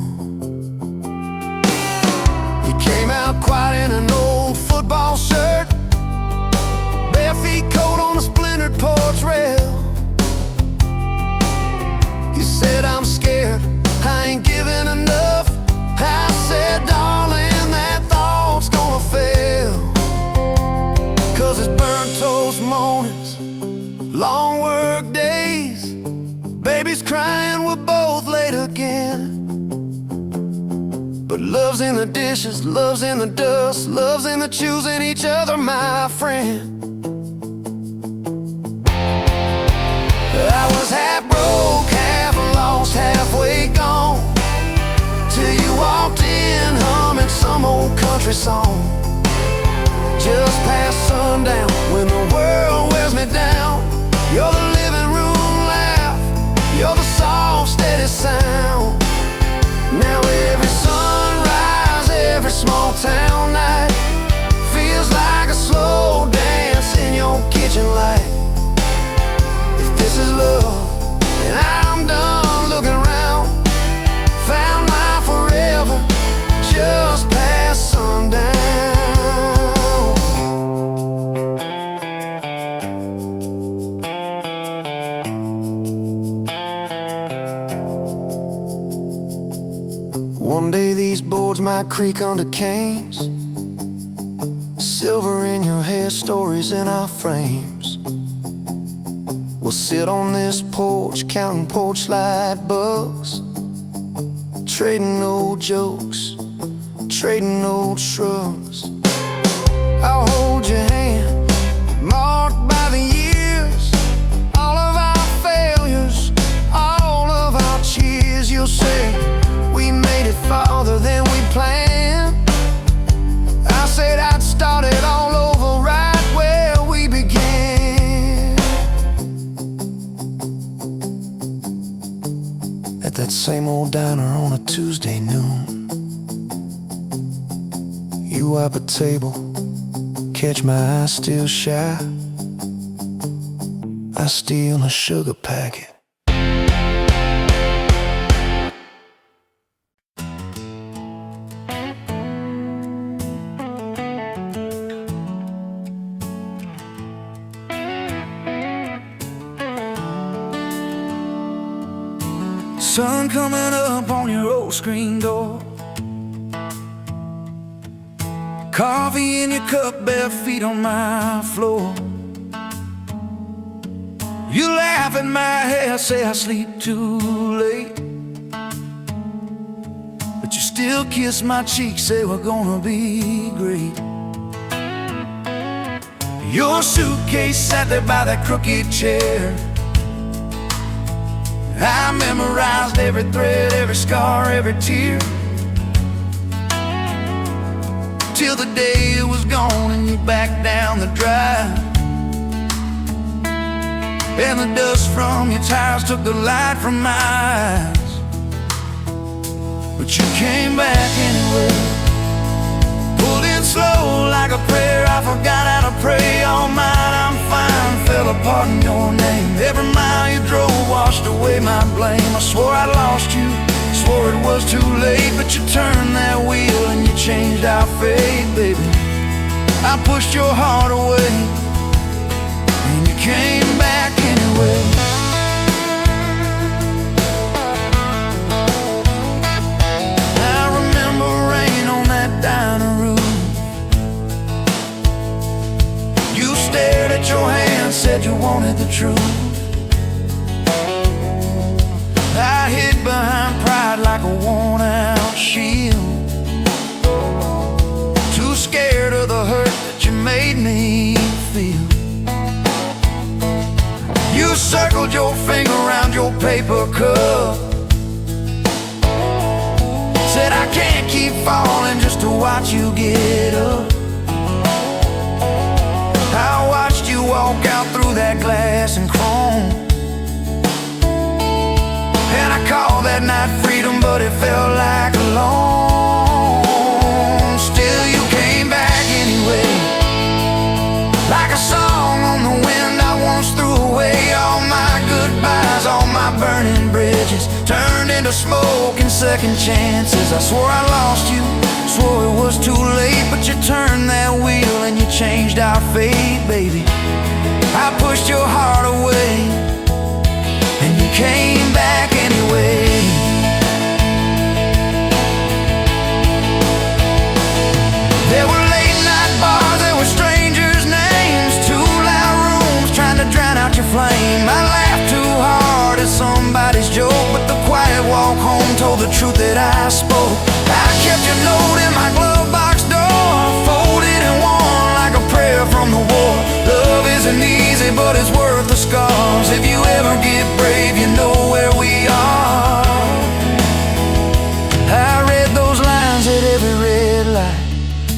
You came out quiet in an old football shirt, bare feet cold on a splintered porch rail. You said, I'm scared, I ain't giving enough. I said, darling, that thought's gonna fail. 'Cause it's burnt toast mornings, long work days, babies crying, we're both late again. But love's in the dishes, love's in the dust, love's in the choosing each other, my friend. I was half broke, half lost, halfway gone, till you walked in humming some old country song. Just past sundown, when the world wears me down, you're the living room laugh, you're the soft, steady sound. Now every sunrise, every small town night feels like a slow dance in your kitchen light. If this is love, then I'm done looking around, found my forever just past sundown. One day these boards might creak under canes, silver in your hair, stories in our frames. We'll sit on this porch, counting porch light bugs, trading old jokes, trading old shrugs. I'll hold your hand, marked by the years, all of our failures, all of our cheers. You'll say, we made it farther than we planned. I said I'd start it all over right where we began. At that same old diner on a Tuesday noon, you wipe a table, catch my eye still shy. I steal a sugar packet. Sun coming up on your old screen door, coffee in your cup, bare feet on my floor. You laugh at my hair, say I sleep too late, but you still kiss my cheek, say we're gonna be great. Your suitcase sat there by that crooked chair. I memorized every thread, every scar, every tear, till the day it was gone and you backed down the drive. and the dust from your tires took the light from my eyes. But you came back anyway. Pulled in slow like a prayer. I forgot how to pray all night. I'm fine, fell apart in your name. Every mile you drove washed away my blame. I swore I lost you, swore it was too late. But you turned that wheel and you changed our fate, baby. I pushed your heart away and you came back anyway. I remember rain on that dining room. You stared at your hand, said you wanted the truth. I hid behind pride like a worn out shield, too scared of the hurt that you made me feel. You circled your finger around your paper cup, said I can't keep falling just to watch you get up. I watched you walk out through that glass and chrome, and I called that night freedom, but it felt like alone. Still you came back anyway, like a song on the wind. I once threw away all my goodbyes, all my burning bridges turned into smoke and second chances. I swore I lost you, swore it was too late. But you turned that wheel and you changed our fate, baby. I pushed your heart away and you came back anyway. There were late night bars, there were strangers' names, too loud rooms trying to drown out your flame. I laughed too hard at somebody's joke, but the quiet walk home told the truth that I spoke. I kept your note in my glove box door, folded and worn like a prayer from the war. Love isn't easy, but it's worth the scars. If you ever get brave, you know where we are. I read those lines at every red light,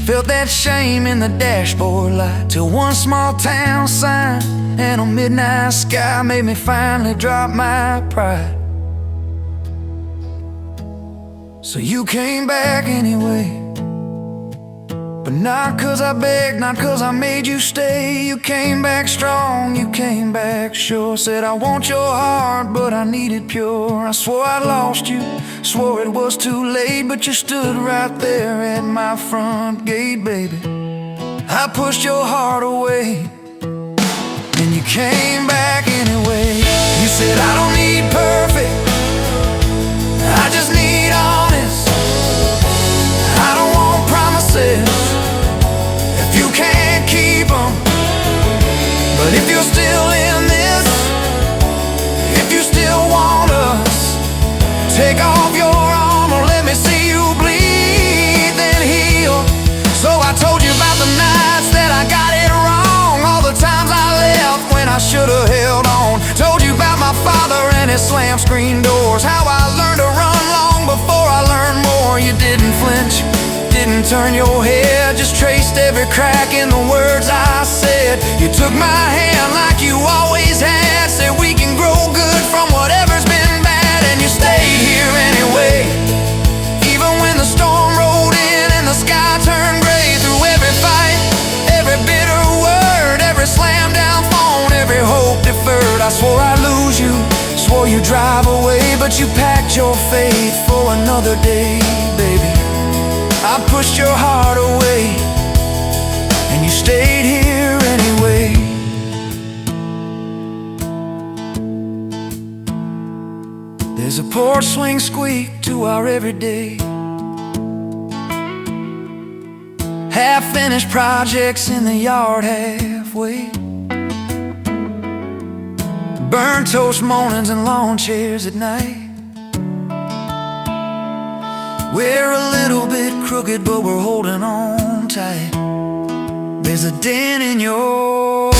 felt that shame in the dashboard light, till one small town sign and a midnight sky made me finally drop my pride. So you came back anyway, but not 'cause I begged, not 'cause I made you stay. You came back strong, you came back sure. Said I want your heart, but I need it pure. I swore I lost you, swore it was too late. But you stood right there at my front gate, baby. I pushed your heart away and you came back anyway. You said I don't need perfect, I just need honest. I don't want promises if you can't keep them. But if you're still in this, if you still want us, take off your armor, let me see you bleed, then heal. So I told you about the nights that I got it wrong, all the times I left when I should've held on. Told you about my father and his slam screen doors, how I learned to run long before I learned more. You didn't flinch, didn't turn your head, just traced every crack in the words I said. You took my hand like you always had, said we can grow good from whatever's been bad. And you stayed here anyway, even when the storm rolled in and the sky turned gray. Through every fight, every bitter word, every slam down phone, every hope deferred. I swore I'd lose you, swore you'd drive away, but you packed your faith for another day, baby. I pushed your heart away and you stayed here anyway. There's a porch swing squeak to our everyday, half-finished projects in the yard halfway, burnt toast mornings and lawn chairs at night. We're a little bit crooked, but we're holding on tight. There's a dent in your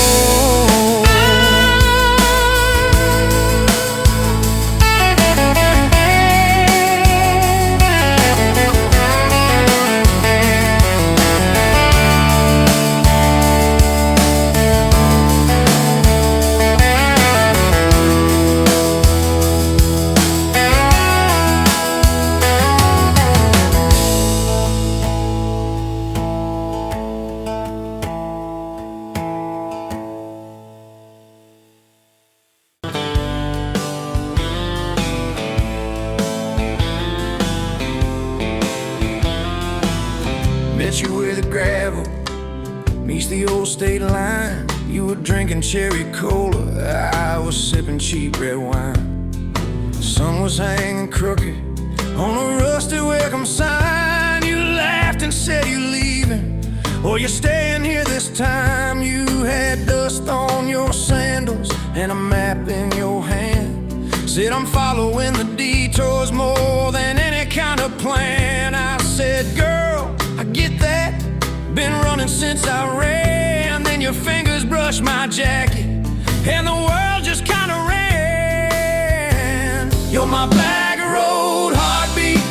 met you where the gravel meets the old state line. You were drinking cherry cola, I was sipping cheap red wine. The sun was hanging crooked on a rusty welcome sign. You laughed and said you're leaving, or you're staying here this time. You had dust on your sandals and a map in your hand. Said I'm following the detours more than any kind of plan. I said, girl, I get that, been running since I ran. Then your fingers brushed my jacket and the world just kinda ran. You're my bag of road heartbeat,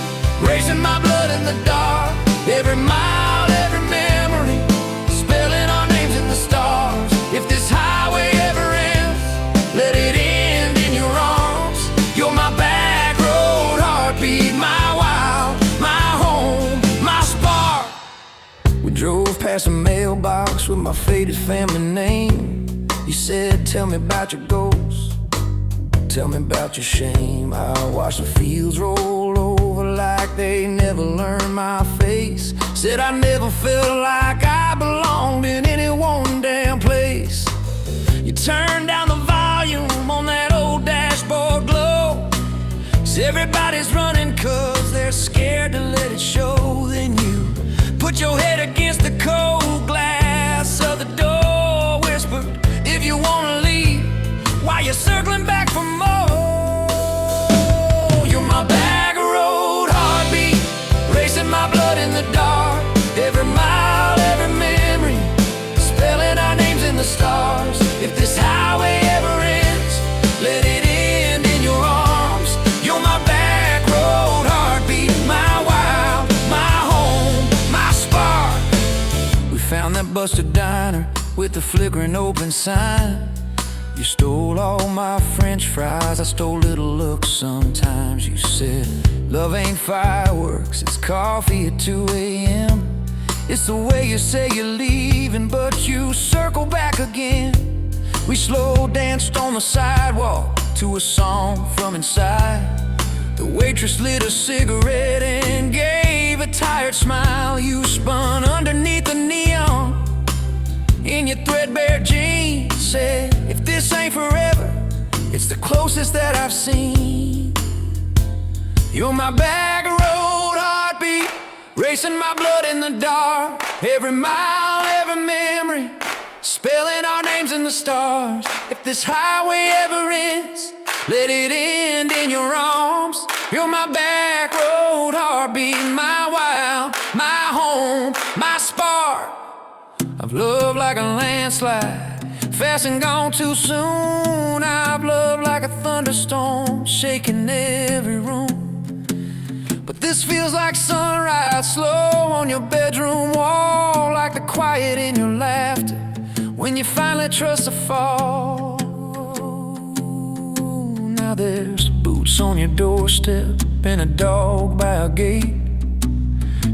racing my blood in the dark. Every mile, every memory, spelling our names in the stars. If this highway ever ends, let it end in your arms. You're my back road heartbeat, my wild, my home, my spark. We drove past a mailbox with my faded family name. You said, tell me about your goals, tell me about your shame. I watched the fields roll over like they never learned my face. Said I never felt like I belonged in any one damn place. You turned down the volume on that old dashboard glow. 'Cause everybody's running 'cause they're scared to let it show. Then you put your head against the cold glass of the door, whispered, if you wanna leave, while you're circling back for more. You're my bag of road heartbeat, racing my blood in the dark. Every mile, every memory, spelling our names in the stars. If this highway ever ends, let it end in your arms. You're my back road heartbeat, my wild, my home, my spark. We found that busted diner with the flickering open sign. You stole all my french fries, I stole little looks sometimes. You said, love ain't fireworks, it's coffee at 2 a.m. It's the way you say you're leaving, but you circle back again. We slow danced on the sidewalk to a song from inside. The waitress lit a cigarette and gave a tired smile. You spun underneath the neon in your threadbare jeans. Said, if this ain't forever, it's the closest that I've seen. You're my bag of road heartbeat, racing my blood in the dark. Every mile, every memory, spelling our names in the stars. If this highway ever ends, let it end in your arms. You're my back road heartbeat, my wild, my home, my spark. I've loved like a landslide, fast and gone too soon. I've loved like a thunderstorm, shaking every room. But this feels like sunrise, slow on your bedroom wall, like the quiet in your laughter when you finally trust a fall. Now there's boots on your doorstep and a dog by a gate.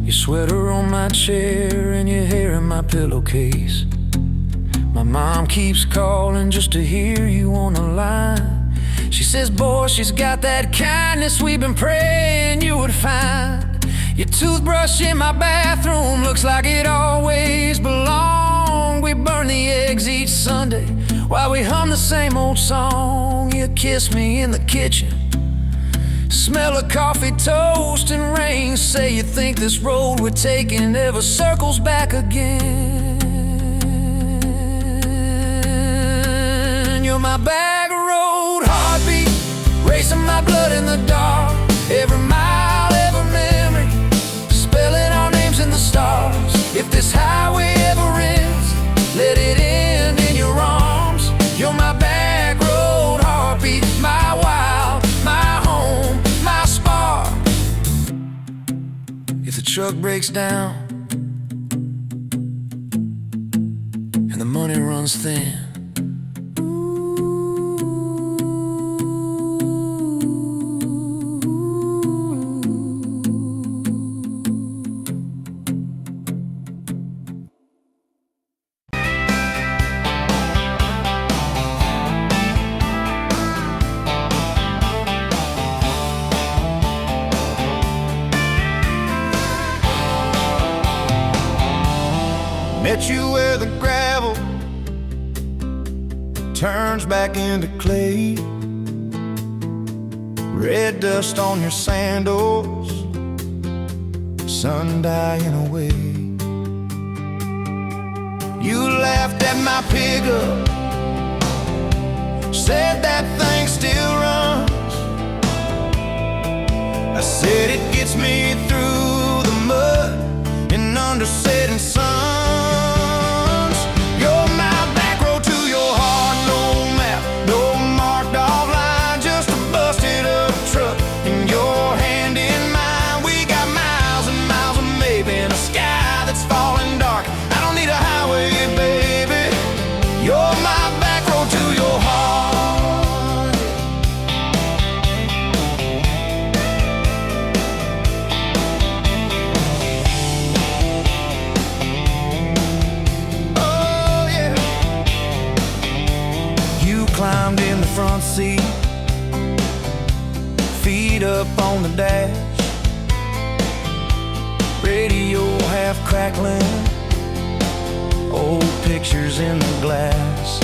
Your sweater on my chair and your hair in my pillowcase. My mom keeps calling just to hear you on the line. She says, boy, she's got that kindness we've been praying you would find. Your toothbrush in my bathroom looks like it always belonged. We burn the eggs each Sunday while we hum the same old song. You kiss me in the kitchen, smell of coffee, toast, and rain. Say you think this road we're taking never circles back again. You're my bag of road heartbeat, racing my blood in the dark. Every mile, every memory, spelling our names in the stars. If this highway ever ends, let it end in your arms. You're my back road heartbeat, my wild, my home, my spark. If the truck breaks down and the money runs thin, met you where the gravel turns back into clay. Red dust on your sandals, sun dying away. You laughed at my pickup, said that thing still runs. I said it gets me through the mud and under setting suns. You're my back road to your heart, no map, no marked off line, just a busted up truck in your hand in mine. We got miles and miles of maybe in a sky that's falling dark. I don't need a highway, baby. You're my back road to your heart. Climbed in the front seat, feet up on the dash, radio half crackling, old pictures in the glass.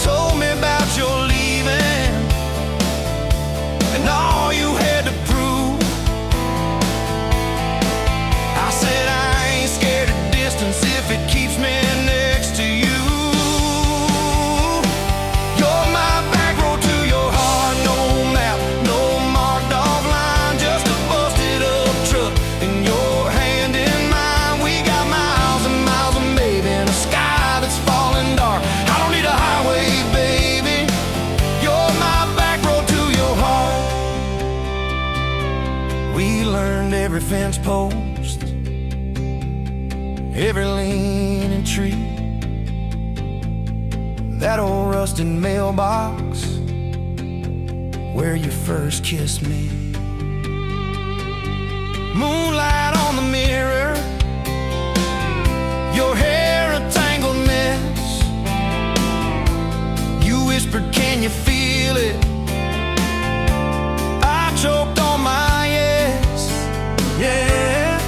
Told me about your leaving and all you had to prove. I said I ain't scared of distance if it keeps me next to you. Every fence post, every leaning tree, that old rusted mailbox where you first kissed me. Moonlight on the mirror, your hair a tangled mess. You whispered, can you feel it? I choked on my yes. Yeah,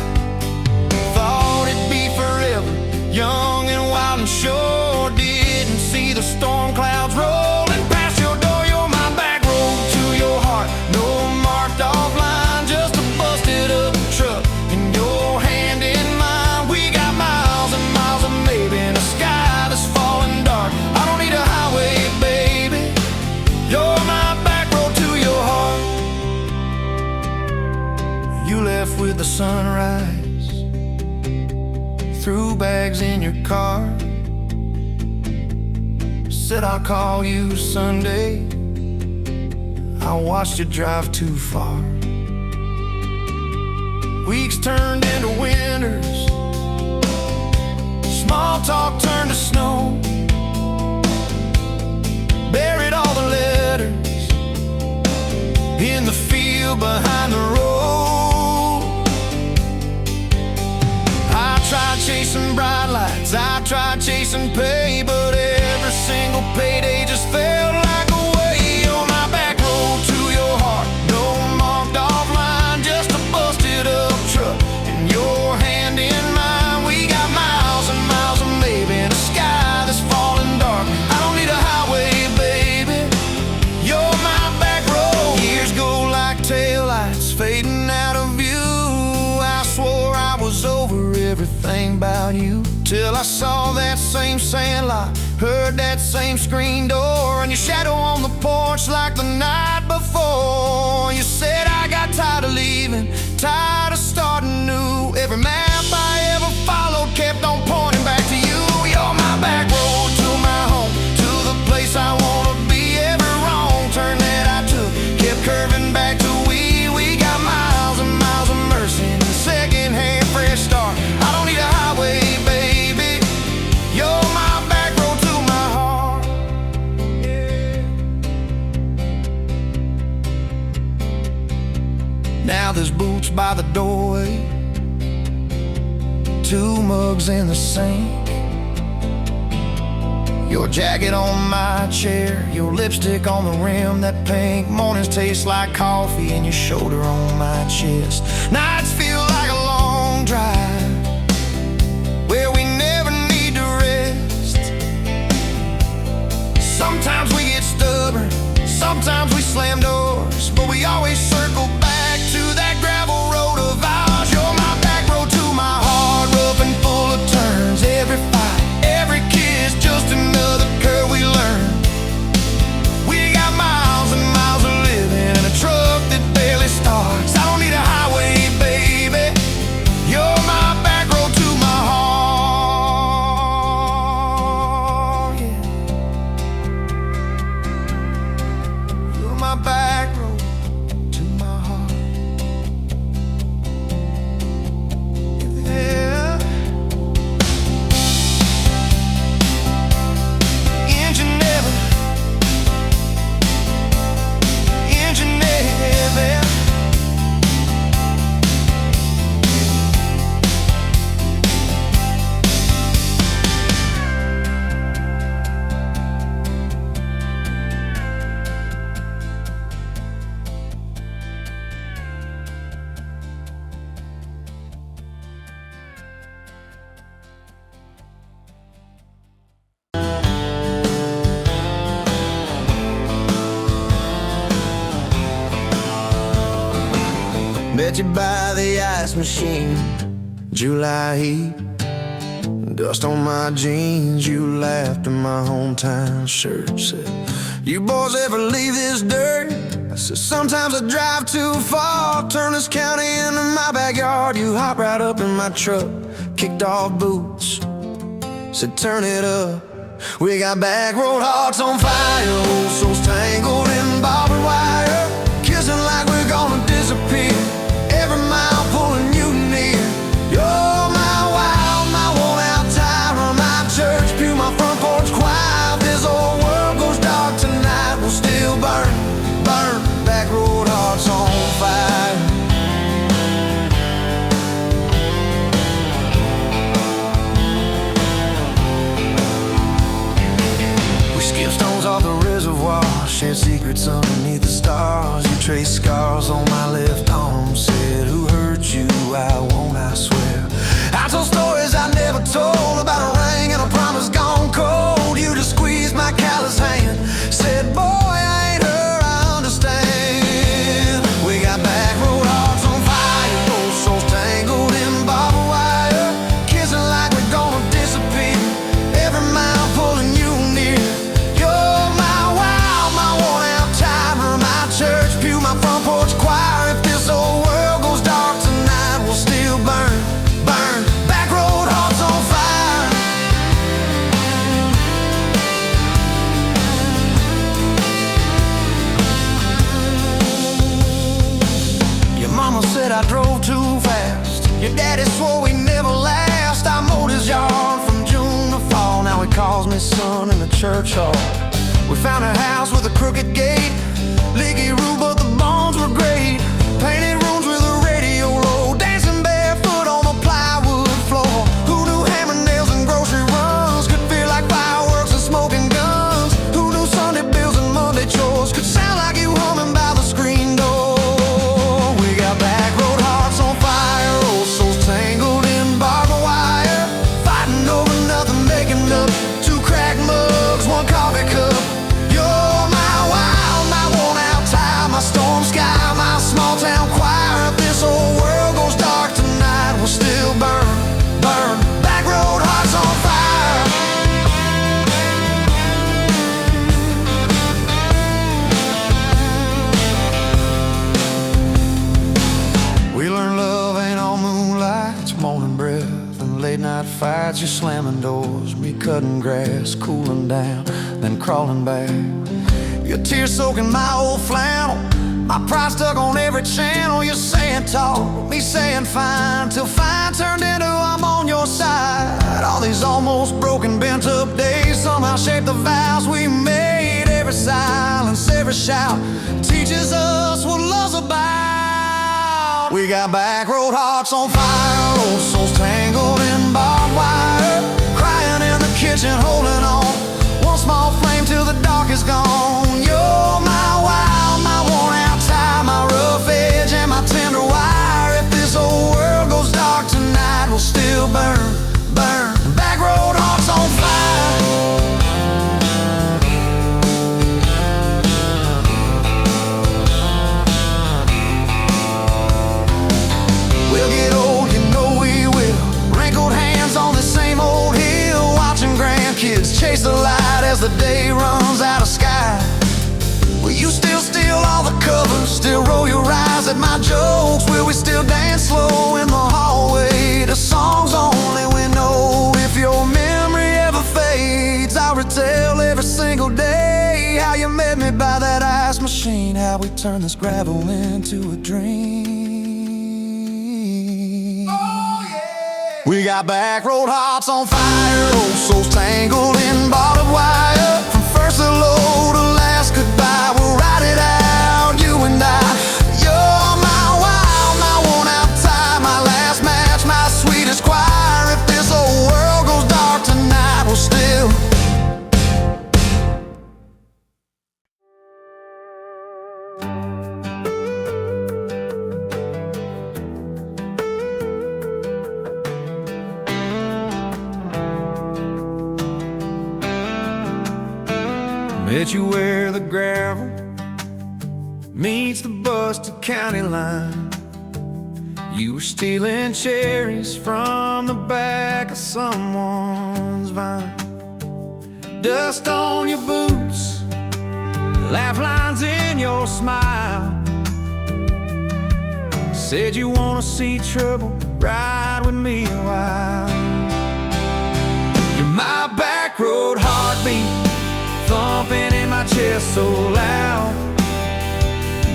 thought it'd be forever, young and wild and sure. Didn't see the storm clouds rolling past your door. You're my back road to your heart, no marked off line, just a busted up truck in your hand in mine. We got miles and miles of maybe in a sky that's falling dark. I don't need a highway, baby. You're my back road to your heart. You left with the sunrise, threw bags in your car, said I'll call you Sunday. I watched you drive too far. Weeks turned into winters, small talk turned to snow. Buried all the letters in the field behind the road. I tried chasing bright lights, I tried chasing pay, but every single payday just felt like a way. You're my back road to your heart, no marked off line, just a busted up truck in your hand in mine. We got miles and miles of maybe in a sky that's falling dark. I don't need a highway, baby. You're my back road. Years go like taillights fading out of view. I swore I was over everything about you, till I saw that same sandlot, heard that same screen door, and your shadow on the porch like the night before. You said I got tired of leaving, tired of starting new. Every map I ever followed kept on pointing back to you. You're my back road to my home, to the place I wanna be. Every wrong turn that I took kept curving back to we. We got miles and miles of mercy and second-hand fresh start. I don't need a highway, baby. You're my back road to my heart. Yeah. Now there's boots by the doorway, 2 mugs in the sink, your jacket on my chair, your lipstick on the rim, that pink. Mornings taste like coffee and your shoulder on my chest. Nights feel like a long drive, Sometimes we slam doors, but we always circle back to that gravel road of ours. You're my back road to my heart, rough and full of turns. Every fight, every kiss, just another curve we learn. We got miles and miles of living, a truck that barely starts. I don't need a highway, baby. You're my back road to my heart, yeah. You're my back road to my heart, yeah. Engine never, engine never. Met you by the ice machine, July heat, dust on my jeans. You laughed in my hometown shirt, said, "You boys ever leave this dirt?" I said, "Sometimes I drive too far, turn this county into my backyard." You hopped right up in my truck, kicked off boots, said, "Turn it up." We got back road hearts on fire, old souls tangled in barbed wire, kissing like we're gonna disappear. Every mile pulling you near. You're my wild, my worn out tire, my church pew, my front porch choir. If this old world goes dark tonight, we'll still burn, burn. Back road hearts on fire. We skip stones off the reservoir, shared secrets underneath the stars. You traced scars on my left arm, said, "Who hurt you? I won't, I swear." I told stories I never told, about a ring and a promise gone cold. You just squeezed my callous hand, said, "Boy, I ain't her, I understand." We got back road hearts on fire, old souls tangled in barbed wire, kissing like we're gonna disappear. Every mile pulling you near. You're my wild, my worn out timer, my church pew, my front porch choir. If this old world goes dark tonight, we'll still burn, burn. Back road hearts on fire. Your mama said I drove too fast. Your daddy swore we never last. I mowed his yard from June to fall. Now he calls me son in the church hall. We found a house with a crooked gate, leaky roof, but the bones were great. Painted rooms with a radio low, dancing barefoot on the plywood floor. Who knew hammer nails and grocery runs could feel like fireworks and smoking guns? Who knew Sunday bills and Monday chores could sound like you humming by the screen door? We got back road hearts on fire, old souls tangled in barbed wire, fighting over nothing, making up two cracked mugs, one coffee cup. You're my wild, my worn out tire, my storm sky, my small town choir. If this old world goes dark tonight, we'll still burn, burn. Back road hearts on fire. We learned love ain't all moonlight, it's morning breath and late night fights. You're slamming doors, me cutting grass, cooling down, then crawling back. Your tears soaking my old flannel, my pride stuck on every channel. You're saying talk, me saying fine, till fine turned into I'm on your side. All these almost broken, bent up days somehow shaped the vows we made. Every silence, every shout teaches us what love's about. We got back road hearts on fire, old souls tangled in barbed wire, crying in the kitchen, holding on. One small flame till the dark is gone. You're my wild, my worn out tire, my rough edge and my tender wire. If this old world goes dark tonight, we'll still burn, burn. Back road hearts on fire. my jokes? Will we still dance slow in the hallway to songs only we know? If your memory ever fades, I'll retell every single day how you met me by that ice machine, how we turned this gravel into a dream. Oh, yeah. We got back road hearts on fire, old souls tangled in barbed wire. From first hello to last goodbye, we'll ride it out, you and I. You're my wild, my worn-out tie, my last match, my sweetest choir. If this whole world goes dark tonight, we'll still met you where the gravel meets the busted county line. You were stealing cherries from the back of someone's vine. Dust on your boots, laugh lines in your smile. Said you wanna see trouble, ride with me a while. You're my back road heartbeat, thumping in my chest so loud.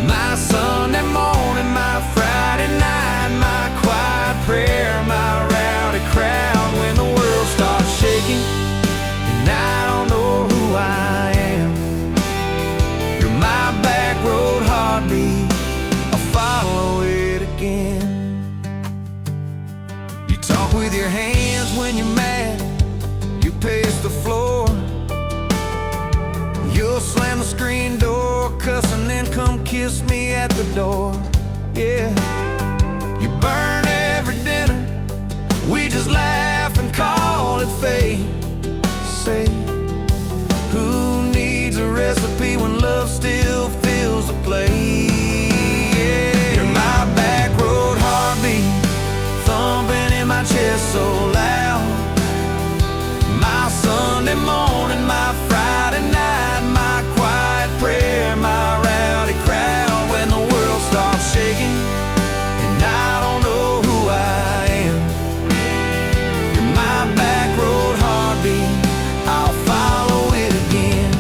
My Sunday morning, my Friday night, my quiet prayer, my rowdy crowd. When the world starts shaking and I don't know who I am, you're my back road heartbeat, I'll follow it again. You talk with your hands when you're mad, you pace the floor. You'll slam the screen door, cuss, and then come kiss me at the door. Yeah, you burn every dinner, we just laugh and call it fate. Say, who needs a recipe when love still fills the plate? Yeah, you're my back road heartbeat, thumping in my chest so loud. My Sunday morning, my Friday night, my quiet prayer, my rowdy crowd. When the world starts shaking and I don't know who I am, you're my back road heartbeat, I'll follow it again.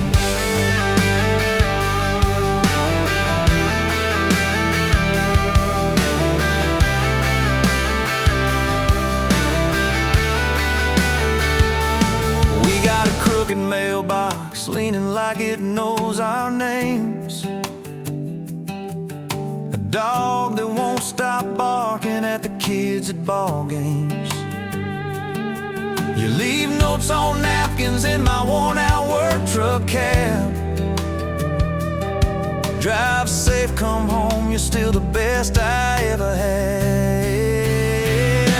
We got a crooked mailbox leaning like it knows our names, a dog that won't stop barking at the kids at ball games. You leave notes on napkins in my worn-out work truck cab. Drive safe, come home, you're still the best I ever had.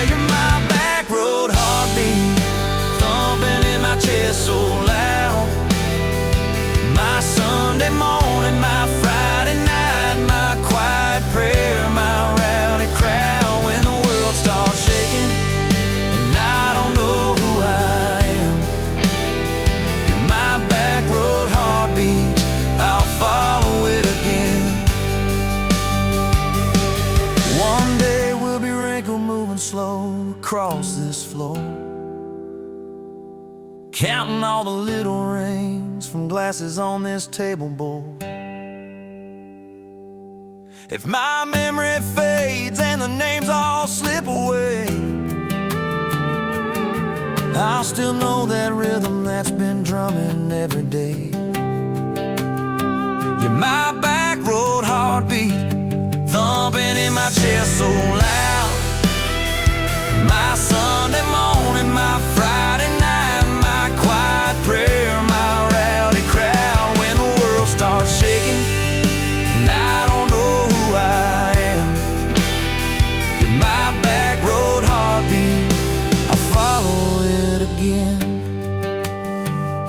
You're my back road heartbeat, thumping in my chest so loud. My Sunday morning, my Friday night, my quiet prayer, my rowdy crowd. When the world starts shaking and I don't know who I am, you're my back road heartbeat, I'll follow it again. One day we'll be wrinkled, moving slow across this floor, counting all the little rings from glasses on this table board. If my memory fades and the names all slip away, I'll still know that rhythm that's been drumming every day. You're my back road heartbeat, thumping in my chest so loud. My Sunday morning, my Friday night, my quiet prayer, my rowdy crowd. When the world starts shaking and I don't know who I am, you're my back road heartbeat, I'll follow it again.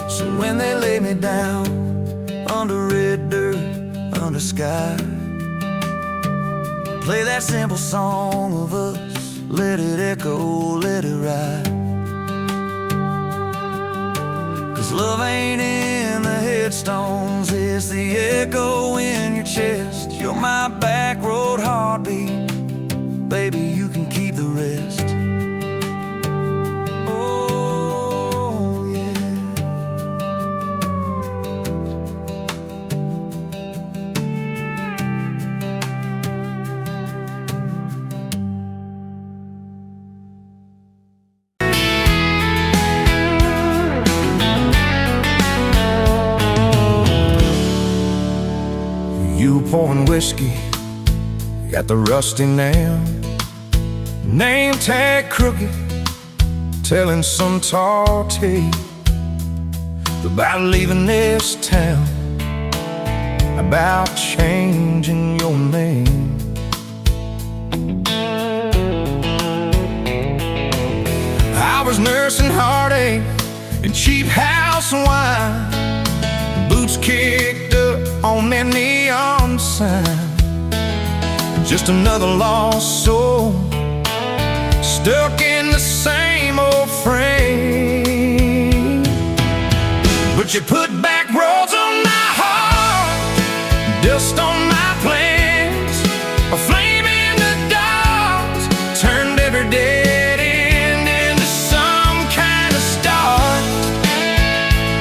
So when they lay me down under red dirt, under sky, play that simple song of us, let it echo, let it ride. 'Cause love ain't in the headstones, it's the echo in your chest. You're my back road heart. heartbeat. Baby, you can keep the rest. Oh, yeah. You pouring whiskey, got the rusty nail, name tag crooked, telling some tall tale about leaving this town, about changing your name. I was nursing heartache and cheap house wine, boots kicked up on that neon sign. Just another lost soul, stuck in the same old frame. But you put back roads on my heart, dust on my plans, a flame in the dark, turned every dead end into some kind of start.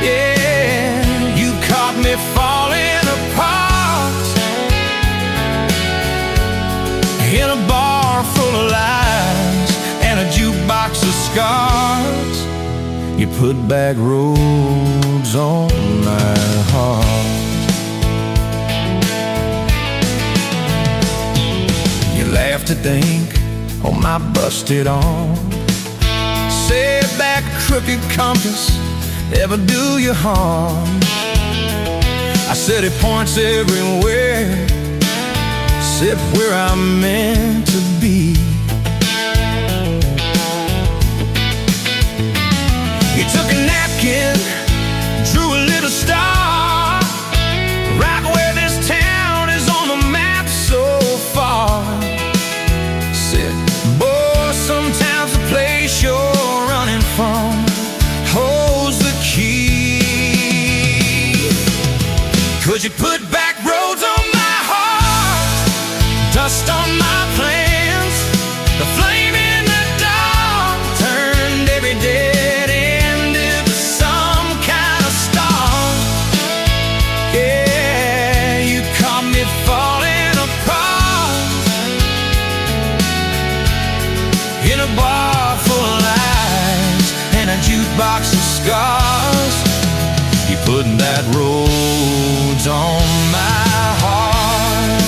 Yeah, you caught me falling apart in a bar full of lies and a jukebox of scars. You put back roads on my heart. You laughed to think on my busted arm, said that crooked compass ever do you harm. I said it points everywhere except where I'm meant to be. You took a napkin, drew a little star, right where this town is on the map so far. Said, boy, sometimes the place you're running from holds the key. 'Cause you put back roads on my heart, dust on my plans, the flame in the dark, turned every dead end into some kind of star. Yeah, you caught me falling apart in a bar full of lies and a jukebox of scars. You put that roads on my heart.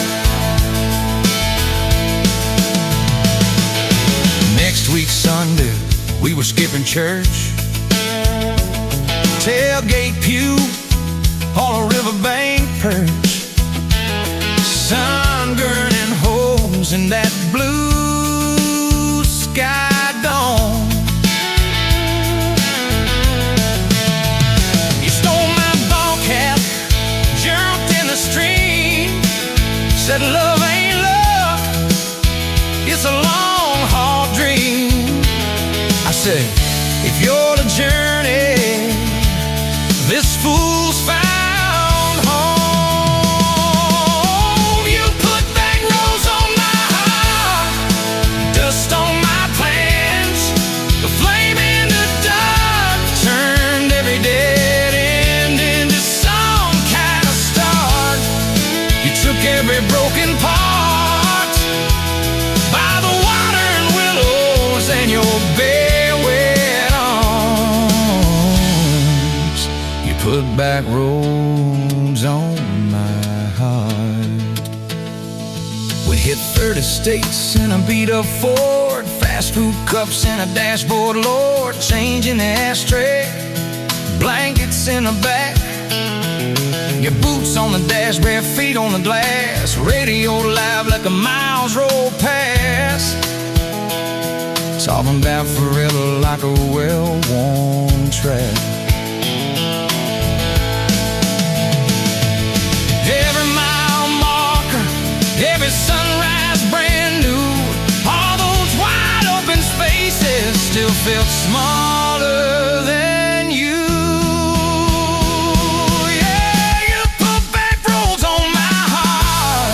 Next week Sunday, we were skipping church, tailgate pew on a riverbank perch, sun burning holes in that blue sky dome. You stole my ball cap, jumped in the stream, said love ain't love, it's a long haul dream. I said, if you're the journey, this fool's found home. You put back roads on my heart, dust on my plans, the flame in the dark, turned every dead end into some kind of start. You took every broken part by the water and willows and your bare wet arms. You put back roads on my heart. We hit 30 states in a beat-up Ford, fast food cups in a dashboard, Lord, change in the ashtray, blankets in the back, your boots on the dash, bare feet on the glass, radio live like a miles roll past, talking about forever like a well-worn track. Every mile marker, every sunrise brand new, all those wide open spaces still felt smaller than you. Yeah, you put back roads on my heart,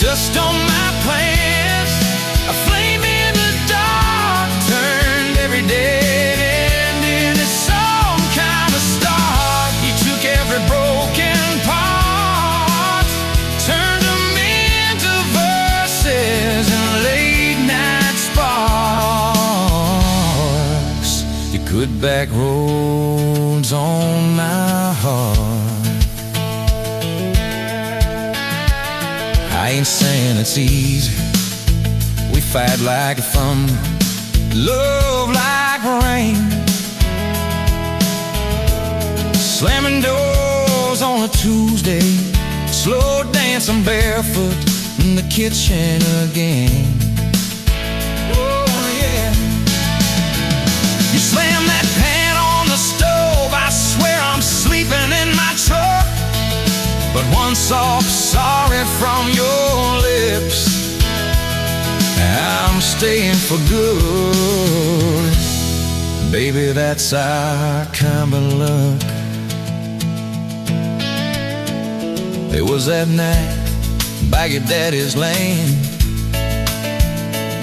dust on my plans, put back roads on my heart. I ain't saying it's easy. We fight like a thunder, love like rain, slamming doors on a Tuesday, slow dancing barefoot in the kitchen again. Oh yeah. You slam that pan on the stove, I swear I'm sleeping in my truck. But one soft sorry from your lips, I'm staying for good. Baby, that's our kind of luck. It was that night by your daddy's land.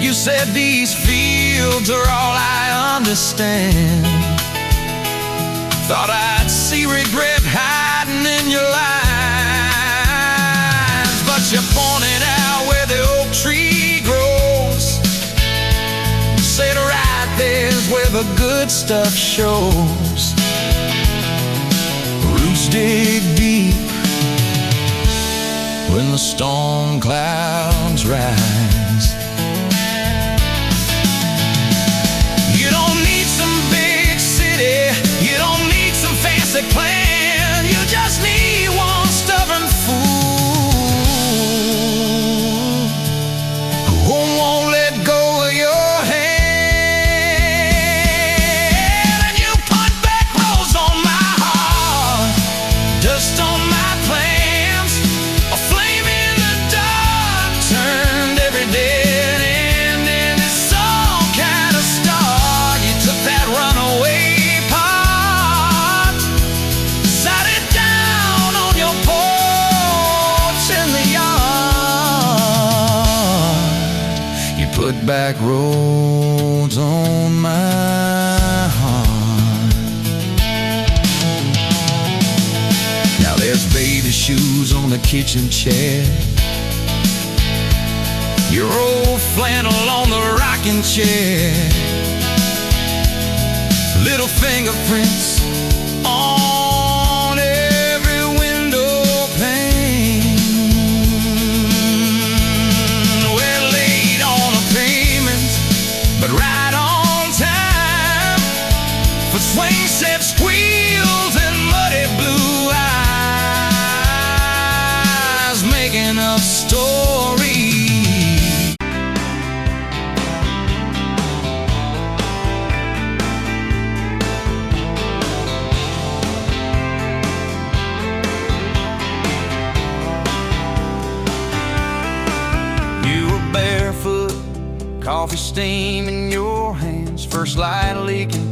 You said these fields are all I understand. Thought I'd see regret hiding in your lines, but you pointed out where the oak tree grows. Said right there's where the good stuff shows. Roots dig deep when the storm clouds rise. You don't need some big city, you don't need some fancy plan. You just need one stubborn fool who won't let go of your hand. And you put back roads on my heart, dust on my plans, a flame in the dark turned every dead end into some kind of star. You took that runaway part, sat it down on your porch in the yard. You put back roads on my heart. Now there's baby shoes on the kitchen chair, your old flannel on the rocking chair, little fingerprints on every window pane. We're late on a payment, but right on time for swing set squeals and muddy blue eyes, making up stories. You were barefoot, coffee steam in your hands, first light leaking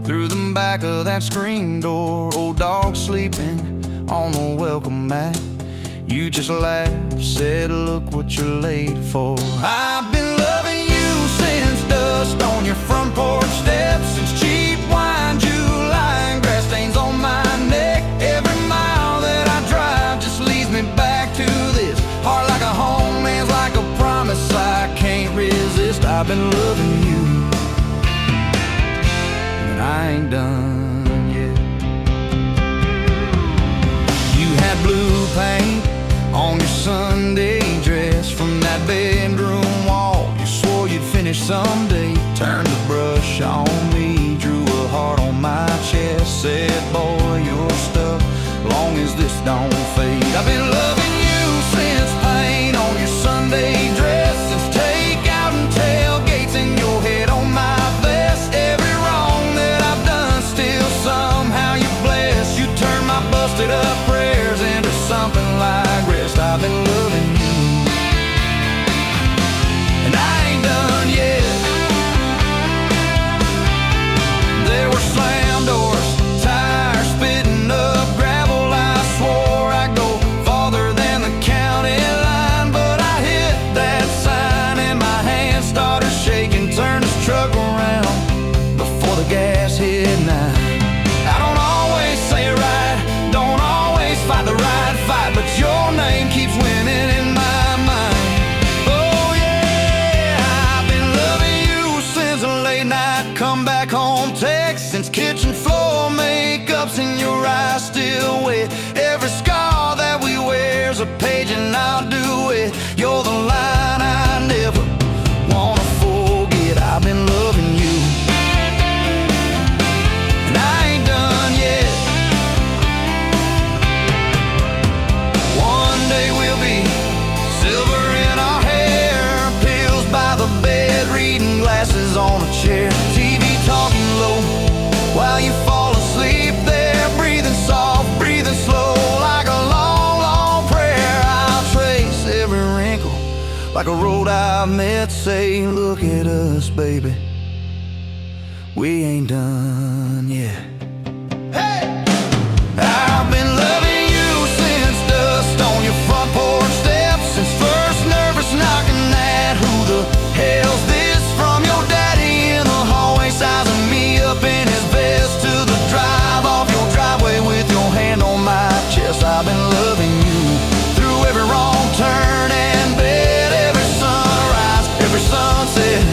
through the back of that screen door. Old dog sleeping on the welcome mat. You just laughed, said, look what you're late for. I've been loving you since dust on your front porch steps, since cheap wine, July, and grass stains on my neck. Every mile that I drive just leads me back to this heart like a home, man's like a promise I can't resist. I've been loving you, and I ain't done yet. You had blue paint on your Sunday dress from that bedroom wall. You swore you'd finish someday. Turned the brush on me, drew a heart on my chest, said, boy, you're stuck long as this don't fade. I've been loving you since paint on your Sunday dress, since takeout and tailgates in your head on my vest. Every wrong that I've done, still somehow you bless. You turn my busted up prayers into something like rest. I've been loving you, and I ain't done yet. like a road I've met, say, look at us, baby, we ain't done yet. Hey! I've been loving you since dust on your front porch steps, since first nervous knocking at who the hell's this, from your daddy in the hallway sizing me up in his vest, to the drive off your driveway with your hand on my chest. I've been loving you through every wrong turn and bend, every sunrise, every sunset.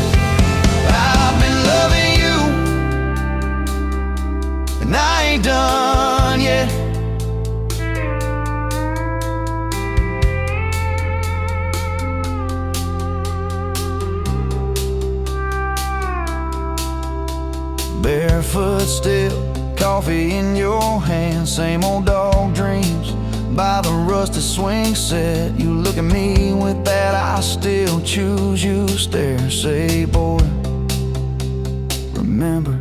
I've been loving you, and I ain't done yet. Barefoot still, coffee in your hand, same old dog dreams by the rusted swing set. You look at me with that I still choose you stare. Say, boy, remember,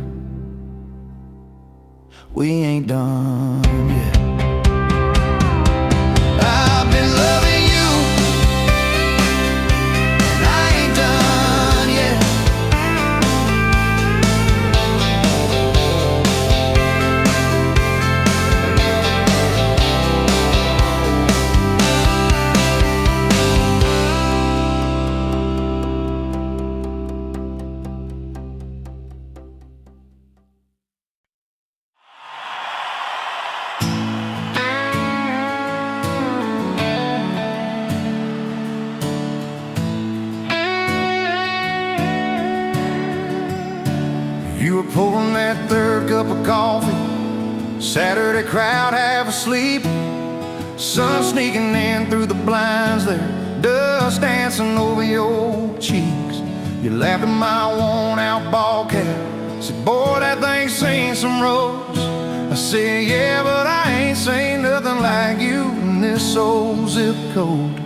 we ain't done yet. I've been loving you, and I ain't done yet. You were pouring that third cup of coffee, Saturday crowd half asleep, sun sneaking in through the blinds there, dust dancing over your cheeks. You laughed at my worn-out ball cap, said, boy, that thing's seen some roads. I said, yeah, but I ain't seen nothing like you in this old zip code.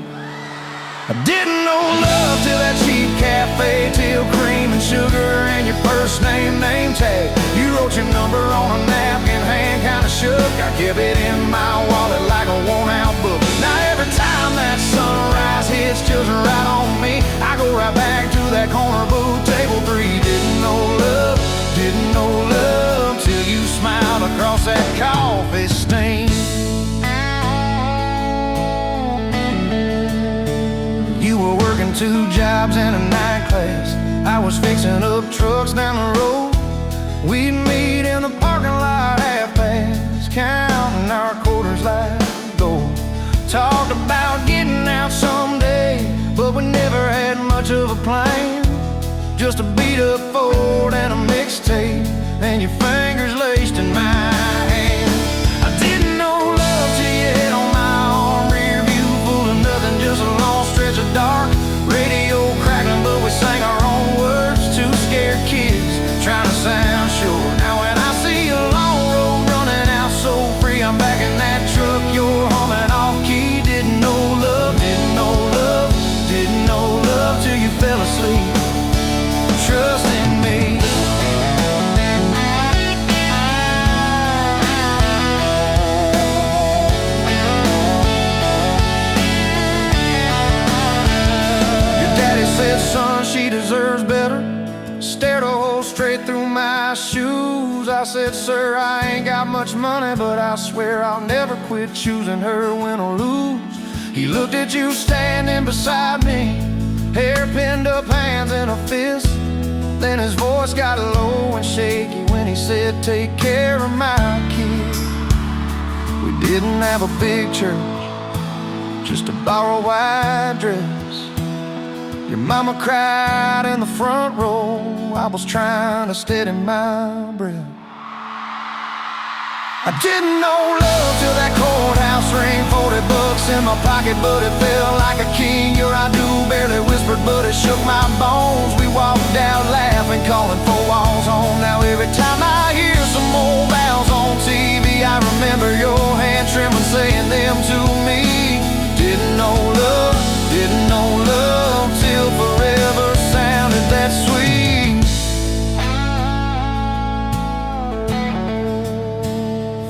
I didn't know love till that cheap cafe, till cream and sugar and your first name tag. You wrote your number on a napkin, hand kinda shook. I kept it in my wallet like a worn-out book. Now every time that sunrise hits just right on me, I go right back to that corner booth, table 3. Didn't know love till you smiled across that coffee stain. You were working 2 jobs and a night class, I was fixing up trucks down the road. We'd meet in the parking lot half-past, counting our quarters like gold. Talked about getting out someday, but we never had much of a plan. Just a beat-up Ford and a mixtape, and your fingers laced in my hand. I didn't know love till you hit on my arm, rear view full of nothing, just a long stretch of dark. Radio crackling, but we sang our own words, 2 scared kids trying to sound sure. Now when I see a long road running out so free, I'm back in that truck, you're humming off key. Didn't know love till you fell asleep. Trust in me. Your daddy said, son, she deserves better. Stared a hole straight through my shoes. I said, sir, I ain't got much money, but I swear I'll never quit choosing her, win or lose. He looked at you standing beside me, hair pinned up, hands in a fist. Then his voice got low and shaky when he said, take care of my kid. We didn't have a big church, just a borrowed white dress. Your mama cried in the front row, I was trying to steady my breath. I didn't know love till that courthouse ring, 40 bucks in my pocket, but it felt like a king. Your I do barely whispered, but it shook my bones. We walked out laughing, calling 4 walls home. Now every time I hear some old vows on TV, I remember your hand trembling, saying them to me. Didn't know love till forever sounded that sweet.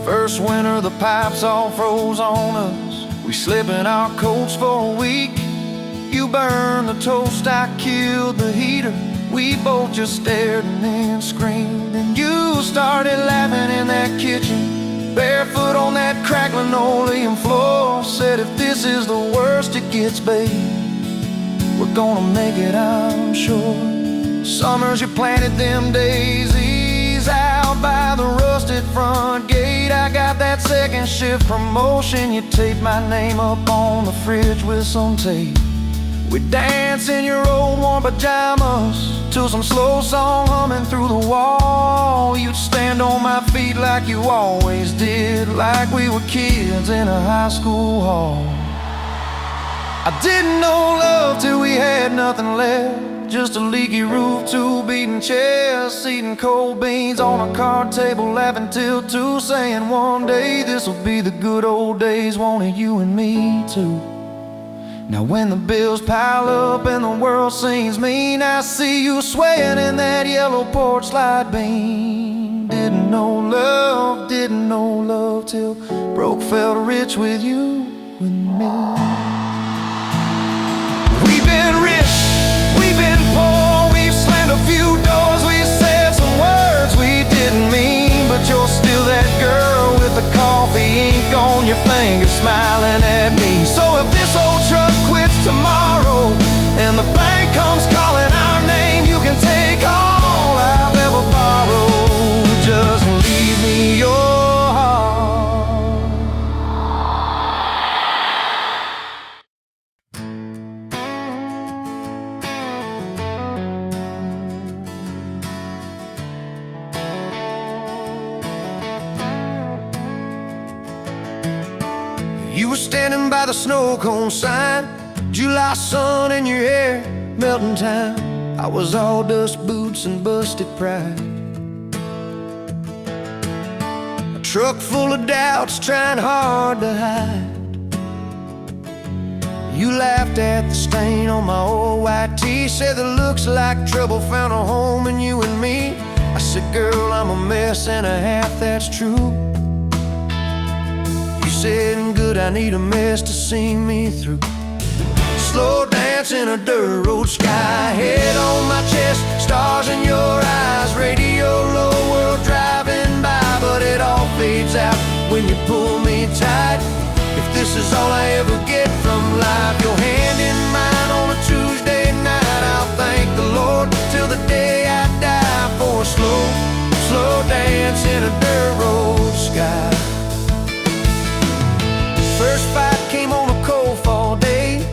First winter, the pipes all froze on us. We slept in our coats for a week. You burned the toast, I killed the heater. We both just stared and then screamed. And you started laughing in that kitchen, barefoot on that cracked linoleum floor. Said, if this is the worst it gets, babe, we're gonna make it, I'm sure. Summers you planted them daisies out by the rusted front gate. I got that second shift promotion. You taped my name up on the fridge with some tape. We dance in your old warm pajamas to some slow song humming through the wall. You'd stand on my feet like you always did, like we were kids in a high school hall. I didn't know love till we had nothing left, just a leaky roof, two beating chairs, eating cold beans on a card table, laughing till 2, saying one day this'll be the good old days, wanted you and me too. Now when the bills pile up and the world seems mean, I see you swaying in that yellow porch light beam. Didn't know love till broke felt rich with you and me. We've been rich, we've been poor, we've slammed a few doors, we said some words we didn't mean, but you're still that girl with the coffee ink on your finger smiling at me. So if this old truck quits tomorrow and the bank comes calling our name, you can take all I've ever borrowed, just leave me your heart. You were standing by the snow cone sign, July sun in your hair, melting time. I was all dust boots and busted pride, a truck full of doubts trying hard to hide. You laughed at the stain on my old white tee, said that looks like trouble found a home in you and me. I said, girl, I'm a mess and a half, that's true. You said, good, I need a mess to see me through. Slow dance in a dirt road sky, head on my chest, stars in your eyes, radio low, world driving by, but it all fades out when you pull me tight. If this is all I ever get from life, your hand in mine on a Tuesday night, I'll thank the Lord till the day I die for a slow dance in a dirt road sky. First fight came on a cold fall day.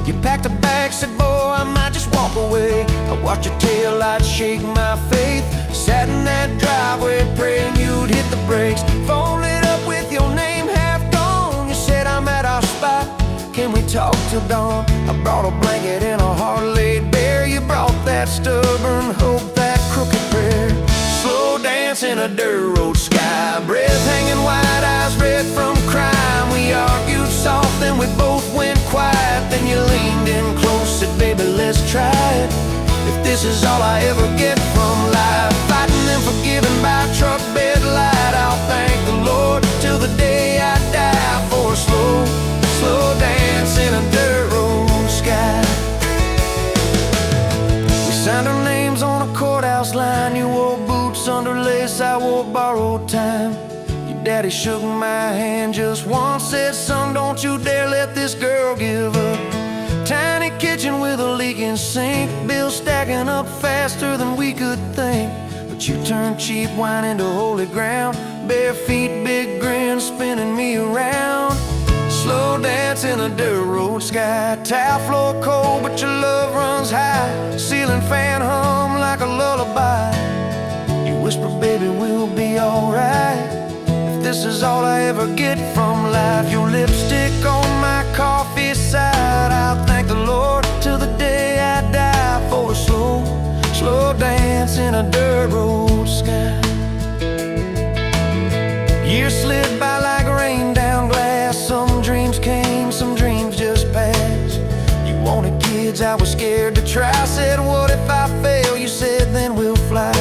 You packed a bag, said, boy, I might just walk away. I watched your taillights shake my faith, sat in that driveway praying you'd hit the brakes. Phone lit up with your name half gone. You said, I'm at our spot, can we talk till dawn? I brought a blanket and a heart laid bare. You brought that stubborn hope, that crooked prayer. Slow dance in a dirt road sky, breath hanging wide, eyes red from crime. We argued soft, then we both went quiet. Then you leaned in close, said, baby, let's try it. If this is all I ever get from life, fighting and forgiving by truck bed light, I'll thank the Lord till the day I die for a slow dance in a dirt road sky. We signed our names on a courthouse line. You wore boots under lace, I wore borrowed time. Your daddy shook my hand just once, said, son, don't you dare let this girl give up. Tiny kitchen with a leaking sink, bills stacking up faster than we could think. But you turned cheap wine into holy ground, bare feet, big grin, spinning me around. Slow dance in a dirt road sky, tile floor cold, but your love runs high. Ceiling fan hum like a lullaby. You whisper, baby, we'll be alright. If this is all I ever get from life, your lipstick on my coffee side, I'll thank the Lord till the day I die for a slow dance in a dirt road sky. Years slid by like rain down glass. Some dreams came, some dreams just passed. You wanted kids, I was scared to try. Said, what if I fail? You said, then we'll fly.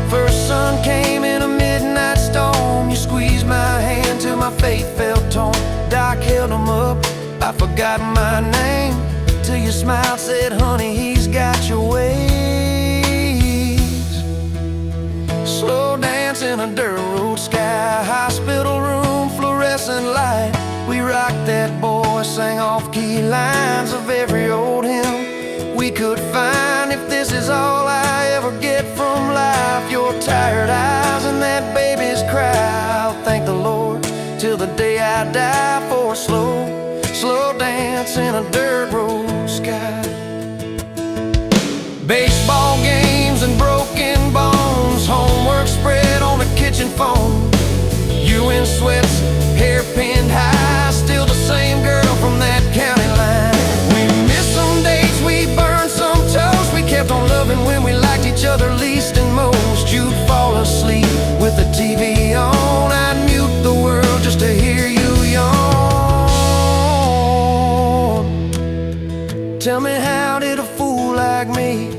First sun came in a midnight storm. You squeezed my hand till my faith felt torn. Doc held them up, I forgot my name. till you smiled, said, honey, he's got your ways. Slow dance in a dirt road sky, hospital room, fluorescent light. We rocked that boy, sang off-key lines of every old hymn we could find. If this is all I ever get from life, your tired eyes and that baby's cry, I'll thank the Lord till the day I die for a slow dance in a dirt road sky. Baseball games and broken bones, homework spread on the kitchen phone. You in sweats, hair pinned high, still the same girl from that county line. We missed some dates, we burned some toast. We kept on loving when we liked each other least and most. You'd fall asleep with the TV on, I'd mute the world just to hear you yawn. Tell me, how did a fool like me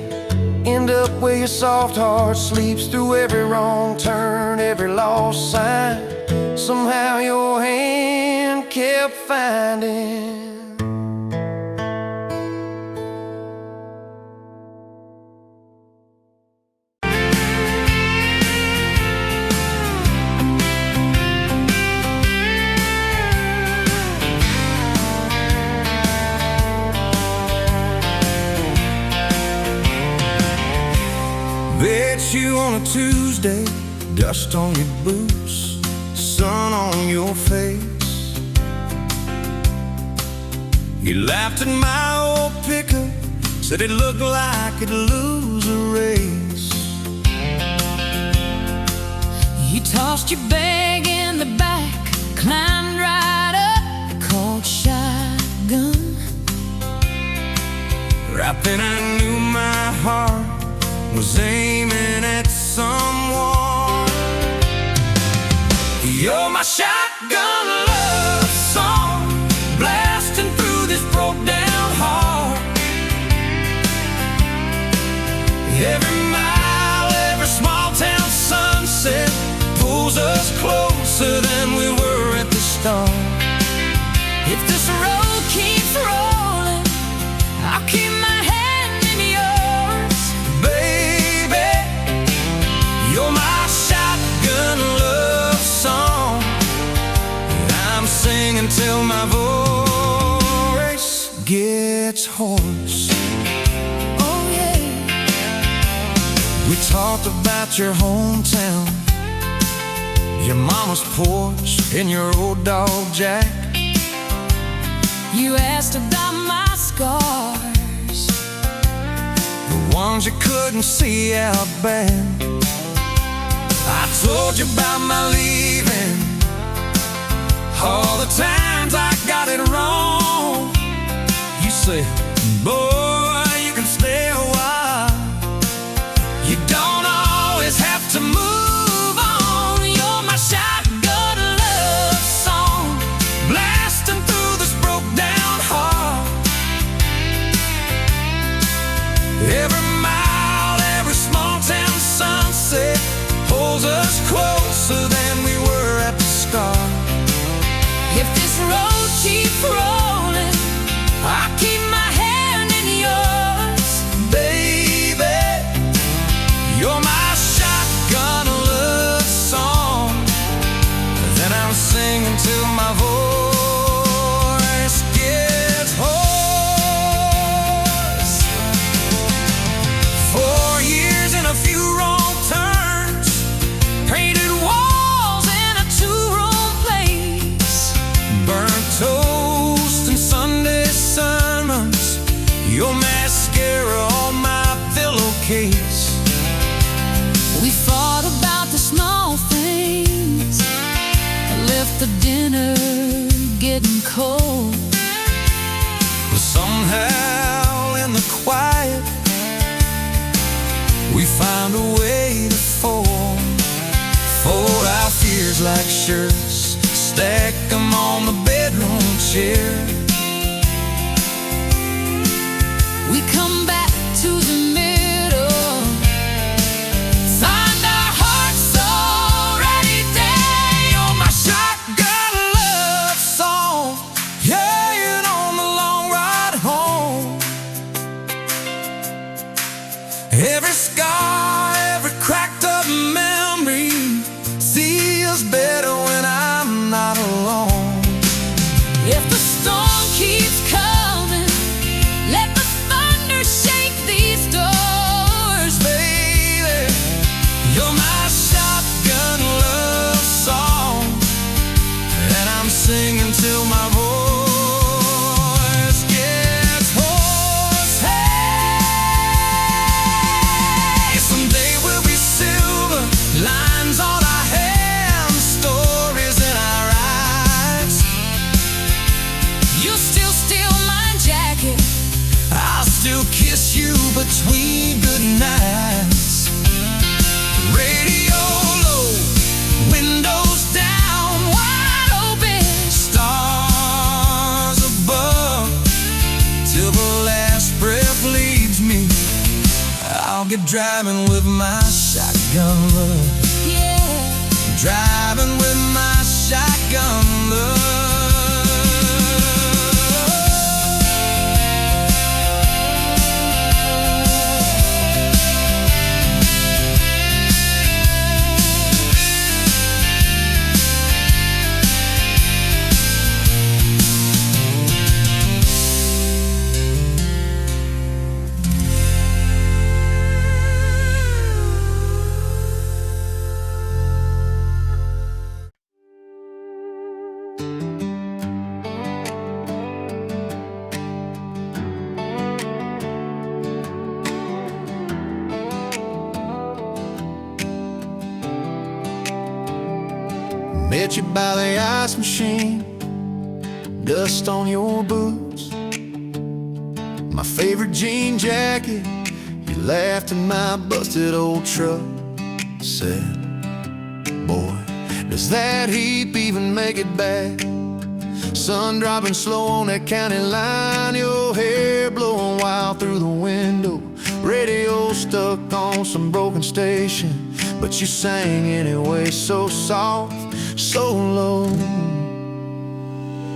end up where your soft heart sleeps through every wrong turn, every lost sign? Somehow your hand kept finding. Bet you on a Tuesday, dust on your boots, sun on your face. You laughed at my old pickup, said it looked like it'd lose a race. You tossed your bag in the back, climbed right up, called shotgun. Right then I knew my heart was aiming at someone. You're my shotgun love song, blasting through this broke down heart. Every mile, every small town sunset pulls us closer than we were at the start. If this road keeps rolling, I'll keep my hand in yours. Baby, you're my shotgun love song, And I'm singing till my voice gets hoarse. Oh yeah. We talked about your hometown, your mama's porch, and your old dog Jack. You asked about my scars, The ones you couldn't see out back. I told you about my leaving, all the times I got it wrong. You said, boy, you can stay a while, you don't always have to move on. you're my shotgun love song, blasting through this broke down heart. Every mile, every small town sunset pulls us closer than we were at the start. if this road keeps rolling, I'll keep my hand in yours. Baby, you're my shotgun love song that I'm singing till my voice gets hoarse. 4 years and a few wrong turns, Painted walls in a two-room place. Burnt toast and Sunday sermons, your mascara on my pillowcase. We fought about the small things, left the dinner getting cold. But somehow in the quiet, we found a way to fold our fears like shirts, stack them on the bedroom chair. We come back to the middle, find our hearts already dead. You're my shotgun love song, Yeah, on the long ride home. Every scar, every cracked up memory feels better when I'm not alone. If the storm keeps coming, let the thunder shake these doors. Baby, you're my shotgun love song, and I'm singing till my voice gets hoarse. Hey, someday we'll be silver, lines on our hands, stories in our eyes. You still steal my jacket. I'll still kiss you between good nights. Radio low, windows down, Wide open. stars above. Till the last breath leaves me, I'll get driving with my shotgun love. Yeah. Driving with my shotgun love. Met you by the ice machine, dust on your boots, my favorite jean jacket. You laughed at my busted old truck. Said, boy, does that heap even make it back? Sun dropping slow on that county line, your hair blowing wild through the window. Radio stuck on some broken station, but you sang anyway, so soft, so low.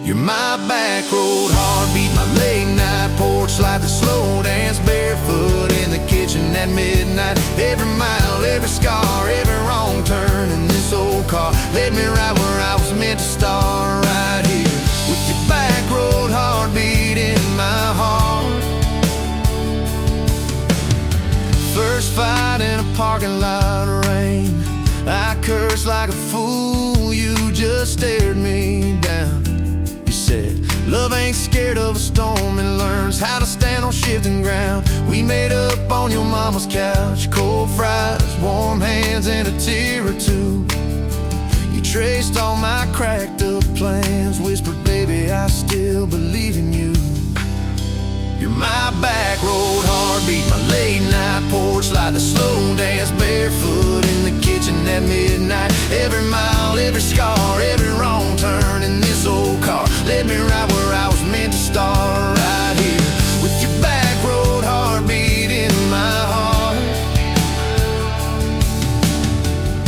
You're my back road heartbeat, my late night porch light, the slow dance barefoot in the kitchen at midnight. Every mile, every scar, every wrong turn in this old car led me right where I was meant to start, right here with your back road heartbeat in my heart. First fight in a parking lot of rain, I cursed like a fool, you just stared me down. You said, love ain't scared of a storm and learns how to stand on shifting ground. We made up on your mama's couch, cold fries, warm hands, and a tear or two. You traced all my cracked up plans, whispered, baby, I still believe in you. You're my back road heartbeat, my late night porch light, the slow dance barefoot in the kitchen at midnight. Every mile, every scar, every wrong turn in this old car led me right where I was meant to start, right here with your back road heartbeat in my heart.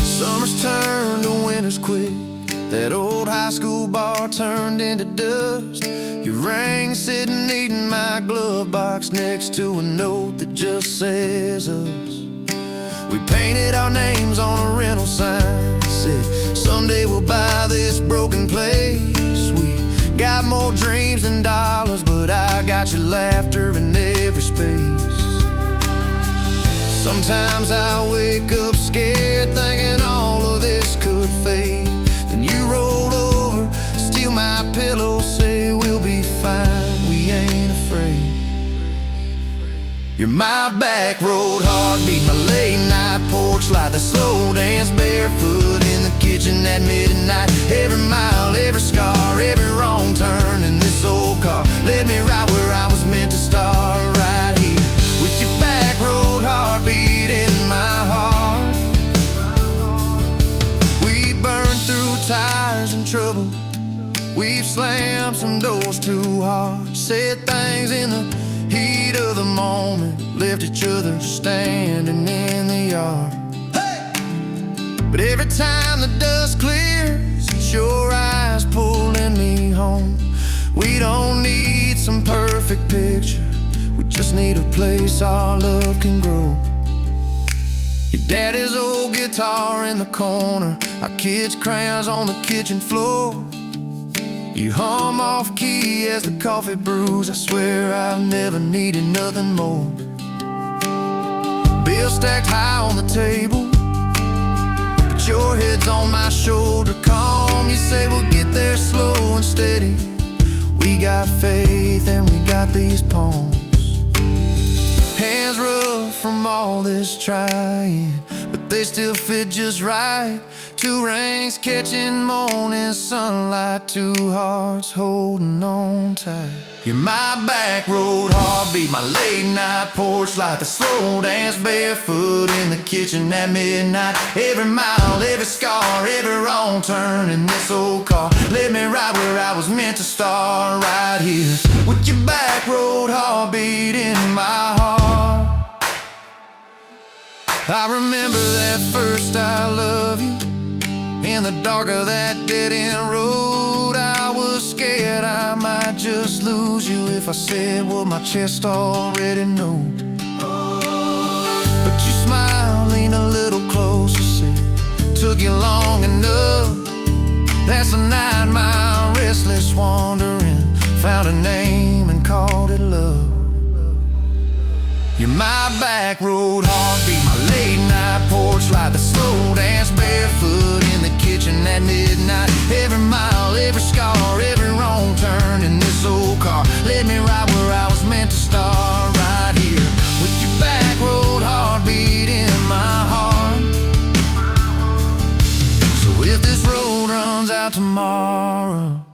Summers turned to winters quick, that old high school bar turned into dust. Your ring sitting neat in my glove box next to a note that just says us. We painted our names on a rental sign, said someday we'll buy this broken place. We got more dreams than dollars, but I got your laughter in every space. Sometimes I wake up scared, thinking all of this could fade. Then you roll over, steal my pillow, say we'll be fine, we ain't afraid. You're my back road heartbeat, my late night porch light, the slow dance barefoot in the kitchen at midnight. Every mile, every scar, every wrong turn in this old car led me right where I was meant to start, right here with your back road heartbeat in my heart. We burned through tires and trouble, we've slammed some doors too hard, said things in the heat of the moment, left each other standing in the yard. Hey! But every time the dust clears, it's your eyes pulling me home. We don't need some perfect picture, we just need a place our love can grow. Your daddy's old guitar in the corner, our kids' crayons on the kitchen floor. You hum off key as the coffee brews. I swear I've never needed nothing more. Bills stacked high on the table, but your head's on my shoulder. Calm, you say we'll get there slow and steady. We got faith and we got these palms. Hands rough from all this trying, but they still fit just right. Two rings catching morning sunlight, two hearts holding on tight. You're my back road heartbeat, my late night porch light, the slow dance barefoot in the kitchen at midnight. Every mile, every scar, every wrong turn in this old car led me right where I was meant to start, right here with your back road heartbeat in my heart. I remember that first I love you in the dark of that dead-end road. I was scared I might just lose you if I said what my chest already knows. But you smiled, leaned a little closer, said, took you long enough. That's a 9-mile restless wandering, found a name and called it love. You're my back road heartbeat, my late night porch light, the slow dance barefoot in the kitchen at midnight. Every mile, every scar, every wrong turn in this old car led me right where I was meant to start, right here with your back road heartbeat in my heart. So if this road runs out tomorrow,